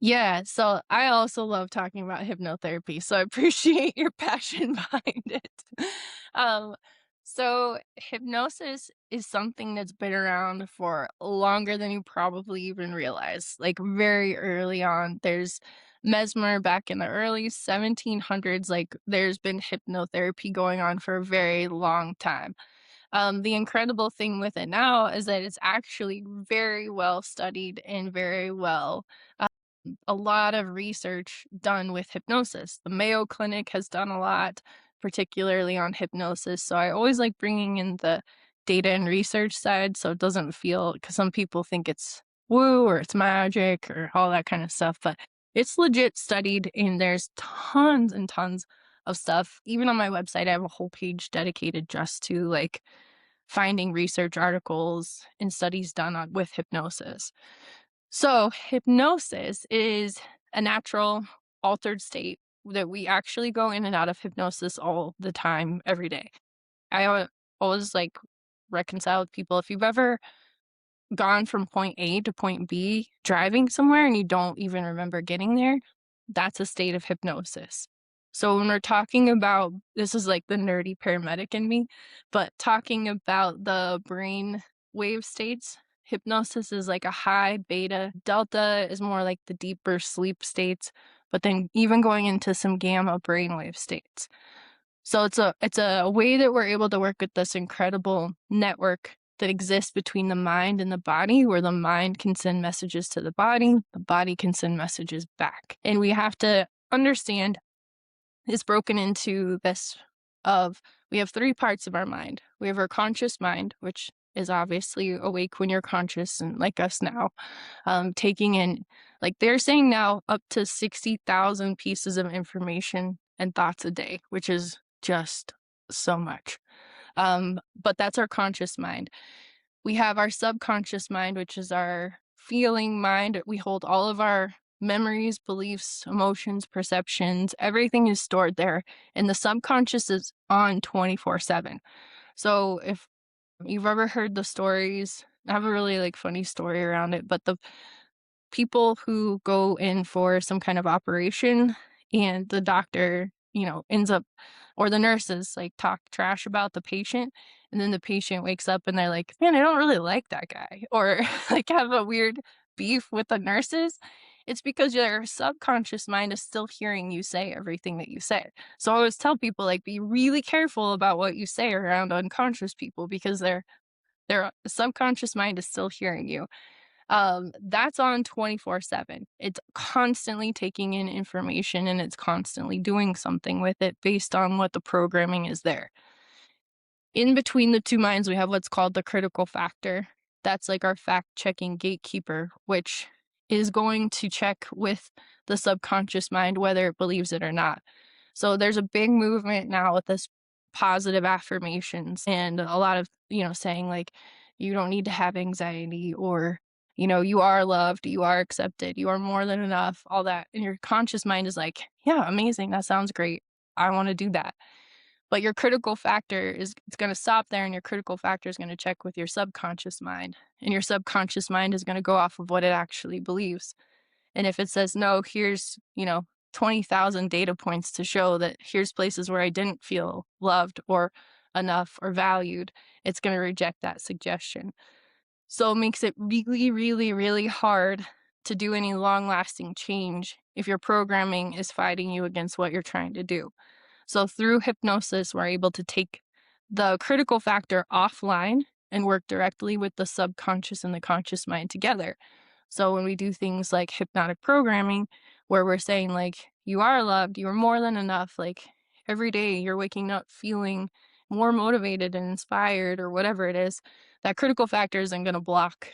Yeah, so I also love talking about hypnotherapy, so I appreciate your passion behind it. Um, so hypnosis is something that's been around for longer than you probably even realize. Like very early on, there's Mesmer back in the early 1700s, like there's been hypnotherapy going on for a very long time. The incredible thing with it now is that it's actually very well studied and very well a lot of research done with hypnosis. The Mayo Clinic has done a lot, particularly on hypnosis. So I always like bringing in the data and research side so it doesn't feel, because some people think it's woo or it's magic or all that kind of stuff, but it's legit studied and there's tons and tons of stuff. Even on my website, I have a whole page dedicated just to like finding research articles and studies done with hypnosis. So, hypnosis is a natural altered state that we actually go in and out of hypnosis all the time, every day. Always like reconcile with people. If you've ever gone from point A to point B driving somewhere and you don't even remember getting there, that's a state of hypnosis. So, when we're talking about this, is like the nerdy paramedic in me, but talking about the brain wave states, hypnosis is like a high beta. Delta is more like the deeper sleep states, but then even going into some gamma brainwave states. So it's a way that we're able to work with this incredible network that exists between the mind and the body, where the mind can send messages to the body can send messages back. And we have to understand it's broken into this of we have three parts of our mind. We have our conscious mind, which is obviously awake when you're conscious and like us now, taking in, like they're saying now, up to 60,000 pieces of information and thoughts a day, which is just so much. But that's our conscious mind. We have our subconscious mind, which is our feeling mind. We hold all of our memories, beliefs, emotions, perceptions, everything is stored there. And the subconscious is on 24/7. So if you've ever heard the stories, I have a really like funny story around it, but the people who go in for some kind of operation and the doctor, ends up, or the nurses like talk trash about the patient. And then the patient wakes up and they're like, man, I don't really like that guy. Or like have a weird beef with the nurses. It's because your subconscious mind is still hearing you say everything that you say. So I always tell people like be really careful about what you say around unconscious people because their subconscious mind is still hearing you. That's on 24/7. It's constantly taking in information and it's constantly doing something with it based on what the programming is there. In between the two minds, we have what's called the critical factor. That's like our fact checking gatekeeper, which is going to check with the subconscious mind whether it believes it or not. So there's a big movement now with this positive affirmations and a lot of, saying like, you don't need to have anxiety or, you are loved, you are accepted, you are more than enough, all that. And your conscious mind is like, yeah, amazing. That sounds great. I want to do that. But your critical factor is it's going to stop there and your critical factor is going to check with your subconscious mind. And your subconscious mind is going to go off of what it actually believes. And if it says, no, here's, 20,000 data points to show that here's places where I didn't feel loved or enough or valued, it's going to reject that suggestion. So it makes it really, really, really hard to do any long lasting change if your programming is fighting you against what you're trying to do. So through hypnosis, we're able to take the critical factor offline and work directly with the subconscious and the conscious mind together. So when we do things like hypnotic programming, where we're saying like, you are loved, you are more than enough, like every day you're waking up feeling more motivated and inspired or whatever it is, that critical factor isn't going to block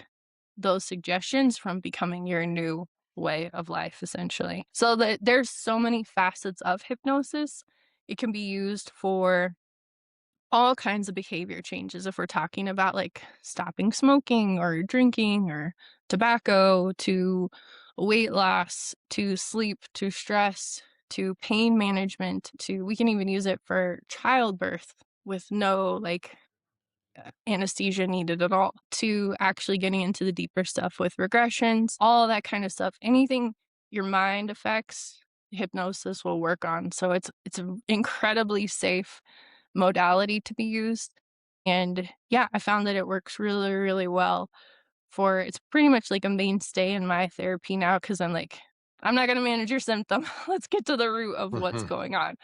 those suggestions from becoming your new way of life, essentially. So that there's so many facets of hypnosis. It can be used for all kinds of behavior changes. If we're talking about like stopping smoking or drinking or tobacco, to weight loss, to sleep, to stress, to pain management, to we can even use it for childbirth with no like anesthesia needed at all, to actually getting into the deeper stuff with regressions, all that kind of stuff. Anything your mind affects, hypnosis will work on. So it's an incredibly safe modality to be used. And yeah, I found that it works really, really well for it's pretty much like a mainstay in my therapy now because I'm like, I'm not going to manage your symptom. Let's get to the root of what's going on.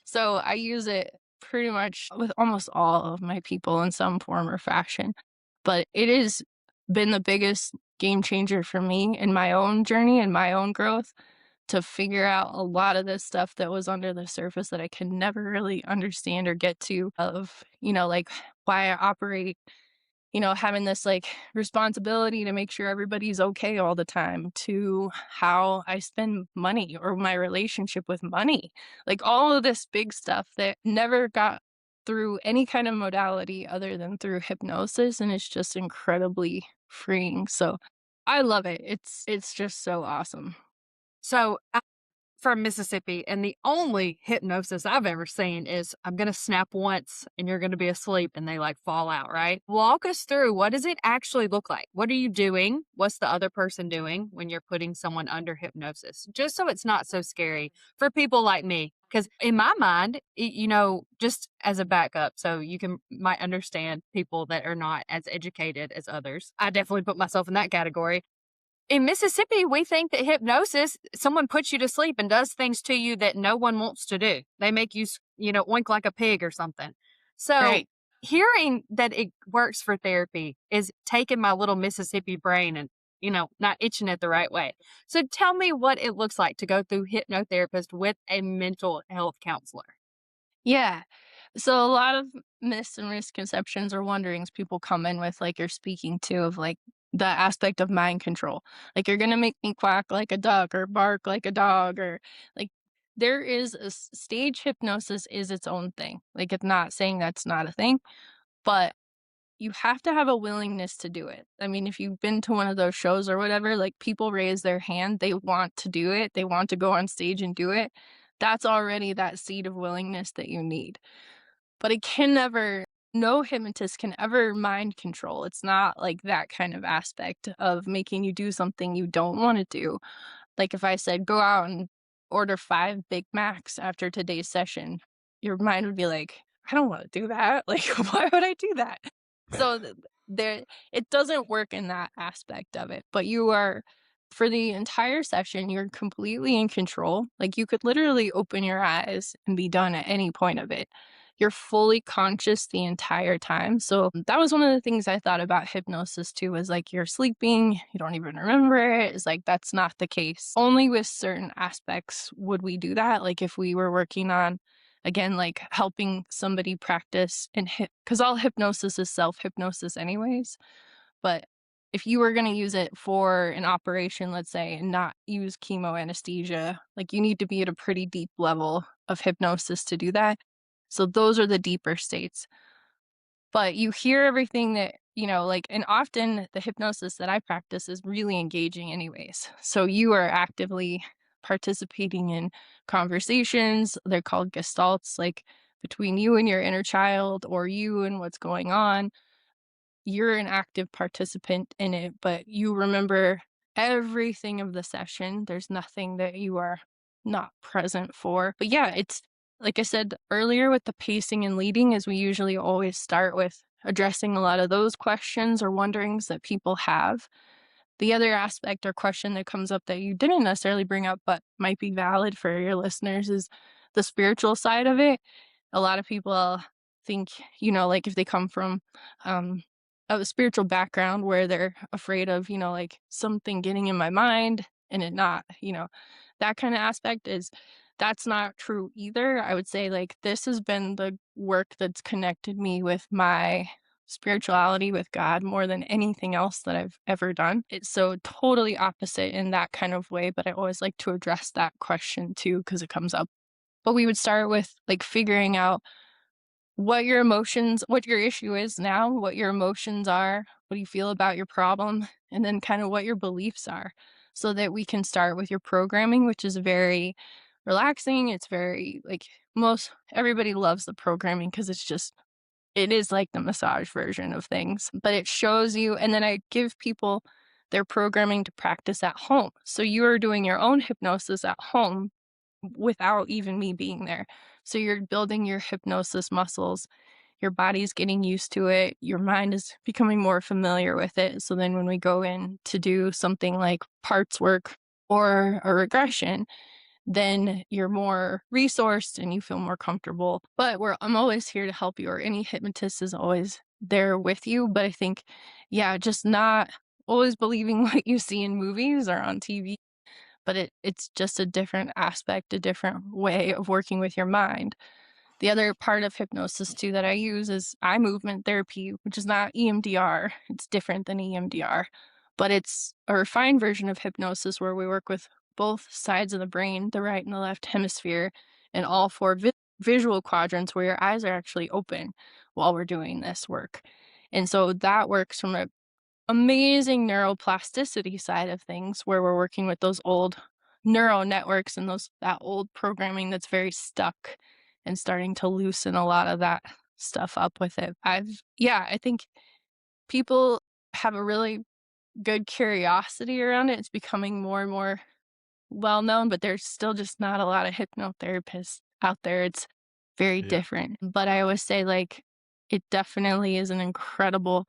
So I use it pretty much with almost all of my people in some form or fashion. But it has been the biggest game changer for me in my own journey and my own growth to figure out a lot of this stuff that was under the surface that I could never really understand or get to of, like why I operate, having this like responsibility to make sure everybody's okay all the time, to how I spend money or my relationship with money, like all of this big stuff that never got through any kind of modality other than through hypnosis. And it's just incredibly freeing. So I love it. It's just so awesome. So I'm from Mississippi, and the only hypnosis I've ever seen is I'm going to snap once and you're going to be asleep and they like fall out, right? Walk us through, what does it actually look like? What are you doing? What's the other person doing when you're putting someone under hypnosis? Just so it's not so scary for people like me. Because in my mind, just as a backup, so you might understand people that are not as educated as others. I definitely put myself in that category. In Mississippi, we think that hypnosis, someone puts you to sleep and does things to you that no one wants to do. They make you, oink like a pig or something. So Right. hearing that it works for therapy is taking my little Mississippi brain and, not itching it the right way. So tell me what it looks like to go through hypnotherapist with a mental health counselor. Yeah. So a lot of myths and misconceptions or wonderings people come in with, like you're speaking to, of like the aspect of mind control. Like, you're gonna make me quack like a duck or bark like a dog, or like there is stage hypnosis is its own thing. Like, it's not saying that's not a thing, but you have to have a willingness to do it. I mean, if you've been to one of those shows or whatever, like, people raise their hand, they want to do it, they want to go on stage and do it. That's already that seed of willingness that you need. But it can never no hypnotist can ever mind control. It's not like that kind of aspect of making you do something you don't wanna do. Like, if I said, "Go out and order 5 Big Macs after today's session," your mind would be like, "I don't wanna do that." Like, why would I do that? So, there it doesn't work in that aspect of it, but you are for the entire session, you're completely in control. Like, you could literally open your eyes and be done at any point of it. You're fully conscious the entire time. So that was one of the things I thought about hypnosis too, was like you're sleeping, you don't even remember it. It's like that's not the case. Only with certain aspects would we do that. Like if we were working on, again, like helping somebody practice and because all hypnosis is self-hypnosis anyways. But if you were going to use it for an operation, let's say, and not use chemo anesthesia, like you need to be at a pretty deep level of hypnosis to do that. So those are the deeper states. But you hear everything that, like, and often the hypnosis that I practice is really engaging, anyways. So you are actively participating in conversations. They're called gestalts, like between you and your inner child or you and what's going on. You're an active participant in it, but you remember everything of the session. There's nothing that you are not present for. But yeah, it's like I said earlier with the pacing and leading, is we usually always start with addressing a lot of those questions or wonderings that people have. The other aspect or question that comes up that you didn't necessarily bring up but might be valid for your listeners is the spiritual side of it. A lot of people think, like if they come from um, a spiritual background where they're afraid of, like something getting in my mind and it not, that kind of aspect is that's not true either. I would say like this has been the work that's connected me with my spirituality, with God, more than anything else that I've ever done. It's so totally opposite in that kind of way, but I always like to address that question too because it comes up. But we would start with like figuring out what your emotions, what your issue is now, what your emotions are, what do you feel about your problem, and then kind of what your beliefs are, so that we can start with your programming, which is very relaxing. It's very like most everybody loves the programming because it is like the massage version of things, but it shows you. And then I give people their programming to practice at home. So you are doing your own hypnosis at home without even me being there. So you're building your hypnosis muscles. Your body's getting used to it. Your mind is becoming more familiar with it. So then when we go in to do something like parts work or a regression, then you're more resourced and you feel more comfortable. But I'm always here to help you, or any hypnotist is always there with you. But I think, yeah, just not always believing what you see in movies or on TV, but it's just a different aspect, a different way of working with your mind. The other part of hypnosis too that I use is eye movement therapy, which is not EMDR. It's different than EMDR, but it's a refined version of hypnosis where we work with both sides of the brain, the right and the left hemisphere, and all four visual quadrants where your eyes are actually open while we're doing this work. And so that works from a amazing neuroplasticity side of things where we're working with those old neural networks and that old programming that's very stuck, and starting to loosen a lot of that stuff up with it. I think people have a really good curiosity around it. It's becoming more and more well known, but there's still just not a lot of hypnotherapists out there. It's very Yeah. different. But I always say, like, it definitely is an incredible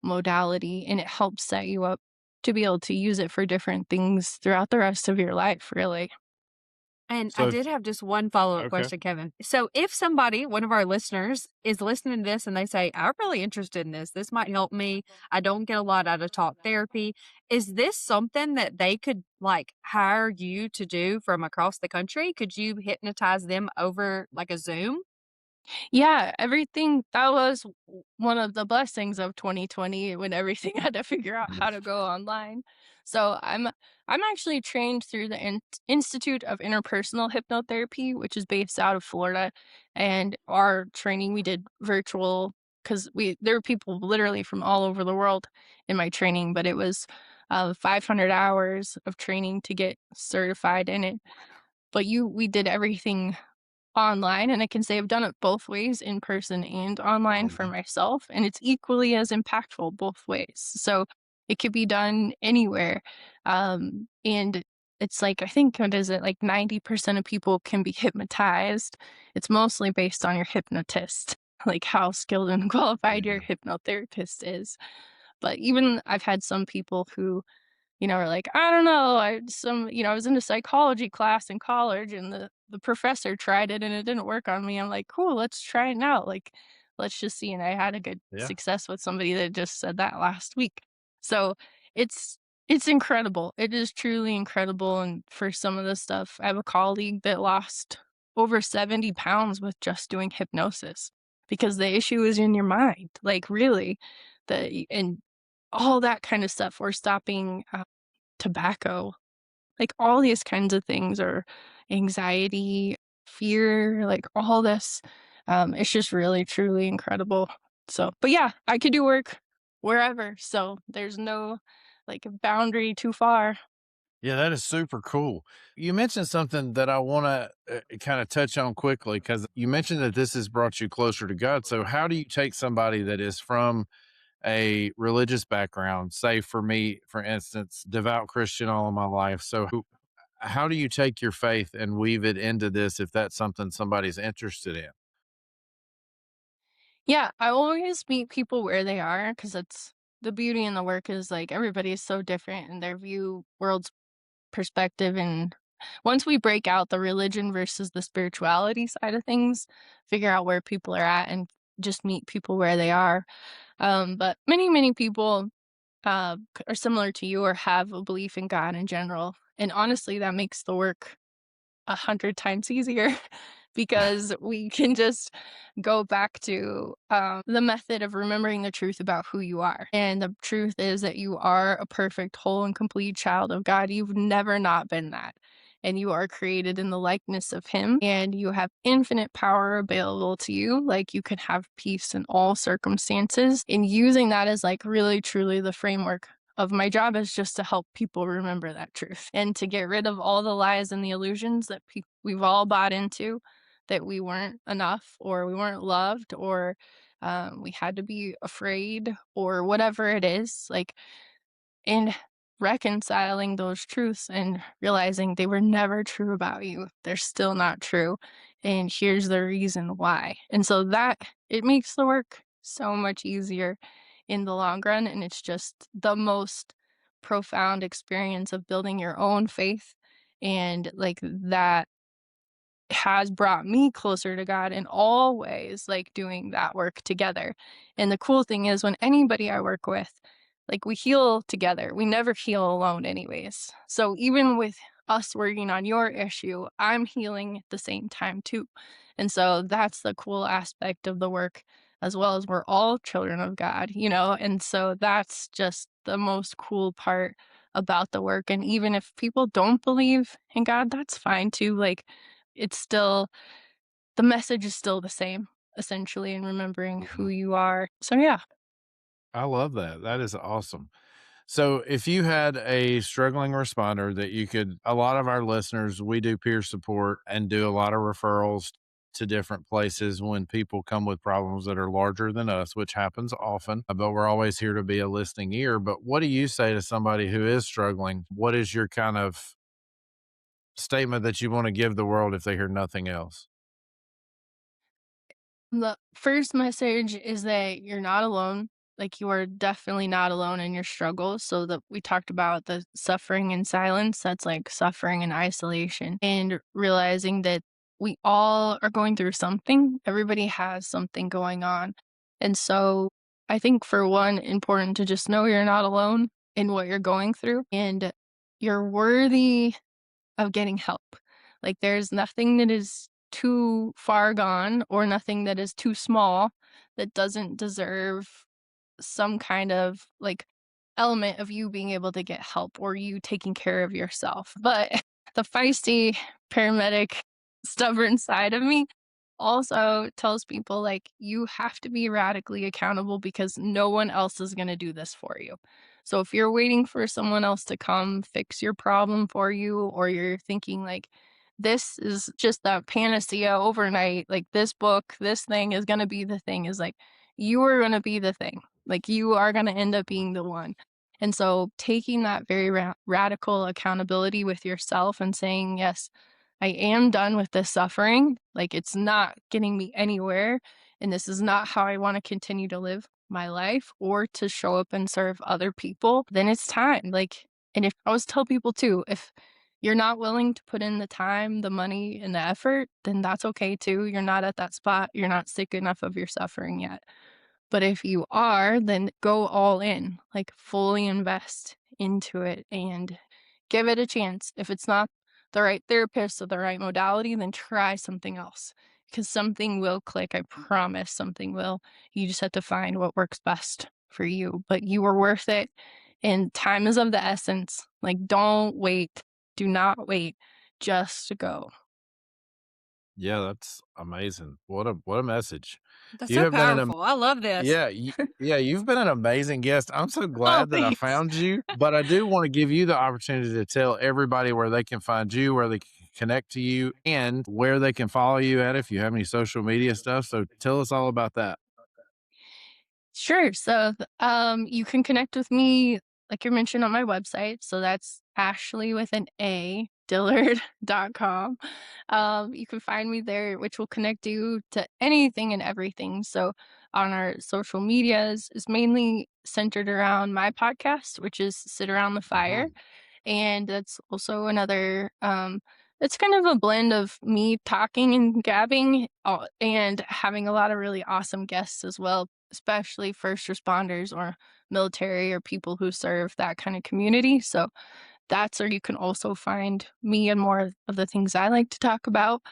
modality, and it helps set you up to be able to use it for different things throughout the rest of your life, really. And I So, did have just one follow-up okay. question, Kevin. So if somebody, one of our listeners, is listening to this and they say, I'm really interested in this might help me. I don't get a lot out of talk therapy. Is this something that they could like hire you to do from across the country? Could you hypnotize them over like a Zoom? Yeah, everything that was one of the blessings of 2020 when everything had to figure out how to go online. So I'm actually trained through the Institute of Interpersonal Hypnotherapy, which is based out of Florida, and our training we did virtual because we there were people literally from all over the world in my training, but it was 500 hours of training to get certified in it. But we did everything online, and I can say I've done it both ways, in person and online for Um, myself, and it's equally as impactful both ways. So it could be done anywhere. And it's like, I think, what is it, like 90% of people can be hypnotized. It's mostly based on your hypnotist, like how skilled and qualified your yeah. hypnotherapist is. But even I've had some people who are like, "I don't know, I was in a psychology class in college and the professor tried it and it didn't work on me." I'm like, "Cool, let's try it now." Like, let's just see. And I had a good Yeah. success with somebody that just said that last week. So it's it's incredible. It is truly incredible. And for some of the stuff, I have a colleague that lost over 70 pounds with just doing hypnosis because the issue is in your mind. Like, really, and all that kind of stuff. Or stopping tobacco, like all these kinds of things, or anxiety, fear, like all this. It's just really, truly incredible. So, but yeah, I could do work wherever. So there's no like boundary too far. Yeah, that is super cool. You mentioned something that I want to kind of touch on quickly because you mentioned that this has brought you closer to God. So, how do you take somebody that is from a religious background, say for me, for instance, devout Christian all of my life? So, how do you take your faith and weave it into this if that's something somebody's interested in? Yeah, I always meet people where they are because it's the beauty in the work is like everybody is so different in their view, world's perspective. And once we break out the religion versus the spirituality side of things, figure out where people are at and just meet people where they are. But many people are similar to you or have a belief in God in general. And honestly, that makes the work 100 times easier because we can just go back to the method of remembering the truth about who you are. And the truth is that you are a perfect, whole, and complete child of God. You've never not been that. And you are created in the likeness of Him, and you have infinite power available to you. Like, you can have peace in all circumstances. And using that as, like, really, truly the framework of my job is just to help people remember that truth and to get rid of all the lies and the illusions that we've all bought into, that we weren't enough or we weren't loved or we had to be afraid or whatever it is. Like, and reconciling those truths and realizing they were never true about you. They're still not true. And here's the reason why. And so that it makes the work so much easier in the long run. And it's just the most profound experience of building your own faith. And like that has brought me closer to God in all ways, like doing that work together. And the cool thing is, when anybody I work with, like we heal together. We never heal alone, anyways. So even with us working on your issue, I'm healing at the same time too. And so that's the cool aspect of the work, as well as we're all children of God. And so that's just the most cool part about the work. And even if people don't believe in God, that's fine too. Like, it's still the message is still the same, essentially, in remembering who Mhm. you are. So yeah. I love that. That is awesome. So, if you had a struggling responder that you could, a lot of our listeners, we do peer support and do a lot of referrals to different places when people come with problems that are larger than us, which happens often, but we're always here to be a listening ear. But what do you say to somebody who is struggling? What is your kind of statement that you want to give the world if they hear nothing else? The first message is that you're not alone. Like, you are definitely not alone in your struggles. So that we talked about the suffering in silence, that's like suffering in isolation, and realizing that we all are going through something. Everybody has something going on. And so I think, for one, important to just know you're not alone in what you're going through, and you're worthy of getting help. Like, there's nothing that is too far gone or nothing that is too small that doesn't deserve some kind of like element of you being able to get help or you taking care of yourself. But the feisty paramedic, stubborn side of me also tells people like you have to be radically accountable because no one else is going to do this for you. So if you're waiting for someone else to come fix your problem for you, or you're thinking like this is just a panacea overnight, like this book, this thing is going to be the thing, is like you are going to be the thing. Like you are going to end up being the one. And so taking that very radical accountability with yourself and saying, yes, I am done with this suffering. Like it's not getting me anywhere. And this is not how I want to continue to live my life or to show up and serve other people. Then it's time. Like, and if I always tell people too, if you're not willing to put in the time, the money, and the effort, then that's okay too. You're not at that spot. You're not sick enough of your suffering yet. But if you are, then go all in, like fully invest into it and give it a chance. If it's not the right therapist or the right modality, then try something else because something will click. I promise something will. You just have to find what works best for you. But you are worth it. And time is of the essence. Like, don't wait. Do not wait. Just go. Yeah, that's amazing. What a message. That's You so have been an powerful. I love this. yeah, you've been an amazing guest. I'm so Oh, glad that I thanks. found you, but I do want to give you the opportunity to tell everybody where they can find you, where they can connect to you, and where they can follow you at if you have any social media stuff. So tell us all about that. Sure. So, you can connect with me, like you mentioned, on my website. So that's Ashley with an A, Dillard.com. You can find me there, which will connect you to anything and everything. So on our social medias is mainly centered around my podcast, which is Sit Around the Fire. And that's also another, it's kind of a blend of me talking and gabbing and having a lot of really awesome guests as well, especially first responders or military or people who serve that kind of community. So that's where you can also find me and more of the things I like to talk about.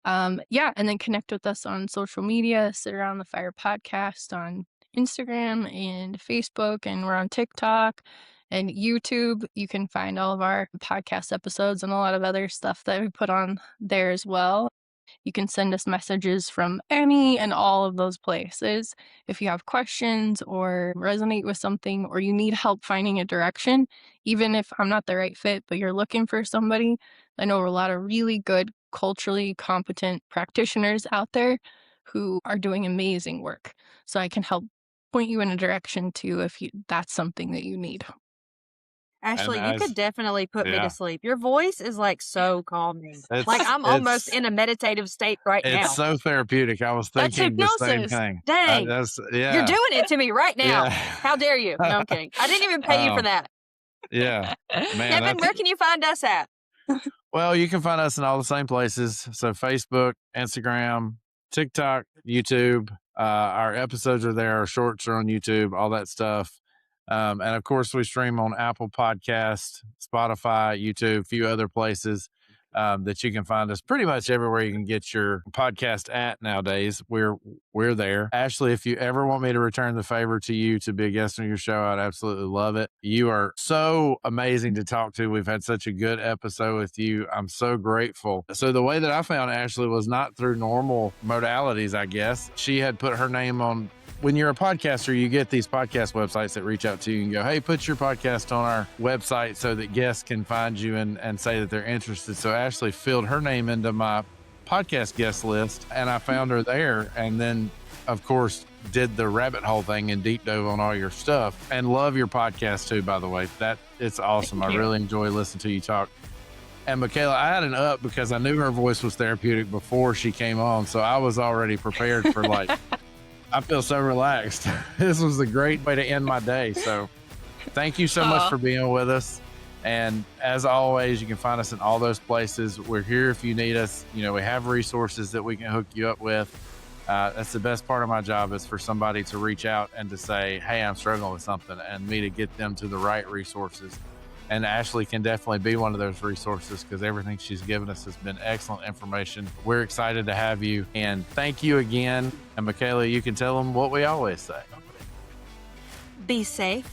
Yeah, and then connect with us on social media, Sit Around the Fire podcast on Instagram and Facebook, and we're on TikTok and YouTube. You can find all of our podcast episodes and a lot of other stuff that we put on there as well. You can send us messages from any and all of those places. If you have questions or resonate with something or you need help finding a direction, even if I'm not the right fit, but you're looking for somebody, I know a lot of really good, culturally competent practitioners out there who are doing amazing work. So I can help point you in a direction too if that's something that you need. Ashley, you as could definitely put me yeah, to sleep. Your voice is like so calming. Like it's I'm almost it's in a meditative state right it's now. so therapeutic. I was That's thinking the same hypnosis. thing. Dang, That's you're doing it to me right now. yeah. How dare you? No, I'm kidding. I didn't even pay you for Um, that. yeah, man. Kevin, That's where can you find us at? well, you can find us in all the same places. So Facebook, Instagram, TikTok, YouTube. Our episodes are there. Our shorts are on YouTube. All that stuff. And of course, we stream on Apple Podcast, Spotify, YouTube, a few other places that you can find us pretty much everywhere you can get your podcast at nowadays. We're there. Ashley, if you ever want me to return the favor to you to be a guest on your show, I'd absolutely love it. You are so amazing to talk to. We've had such a good episode with you. I'm so grateful. So the way that I found Ashley was not through normal modalities, I guess. She had put her name on. When you're a podcaster, you get these podcast websites that reach out to you and go, hey, put your podcast on our website so that guests can find you and say that they're interested. So Ashley filled her name into my podcast guest list and I found her there. And then, of course, did the rabbit hole thing and deep dove on all your stuff, and love your podcast too, by the way. It's awesome. I really enjoy listening to you talk. And Michaela, I had an up because I knew her voice was therapeutic before she came on. So I was already prepared for like, I feel so relaxed. This was a great way to end my day. So thank you so much for being with us. And as always, you can find us in all those places. We're here if you need us. You know, we have resources that we can hook you up with. That's the best part of my job, is for somebody to reach out and to say, hey, I'm struggling with something, and me to get them to the right resources. And Ashlea can definitely be one of those resources because everything she's given us has been excellent information. We're excited to have you. And thank you again. And Michaela, you can tell them what we always say. Be safe,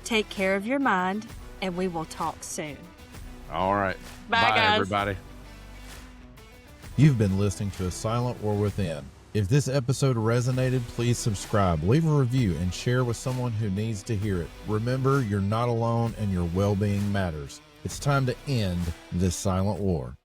take care of your mind, and we will talk soon. All right. Bye, guys. Everybody. You've been listening to A Silent War Within. If this episode resonated, please subscribe, leave a review, and share with someone who needs to hear it. Remember, you're not alone and your well-being matters. It's time to end this silent war.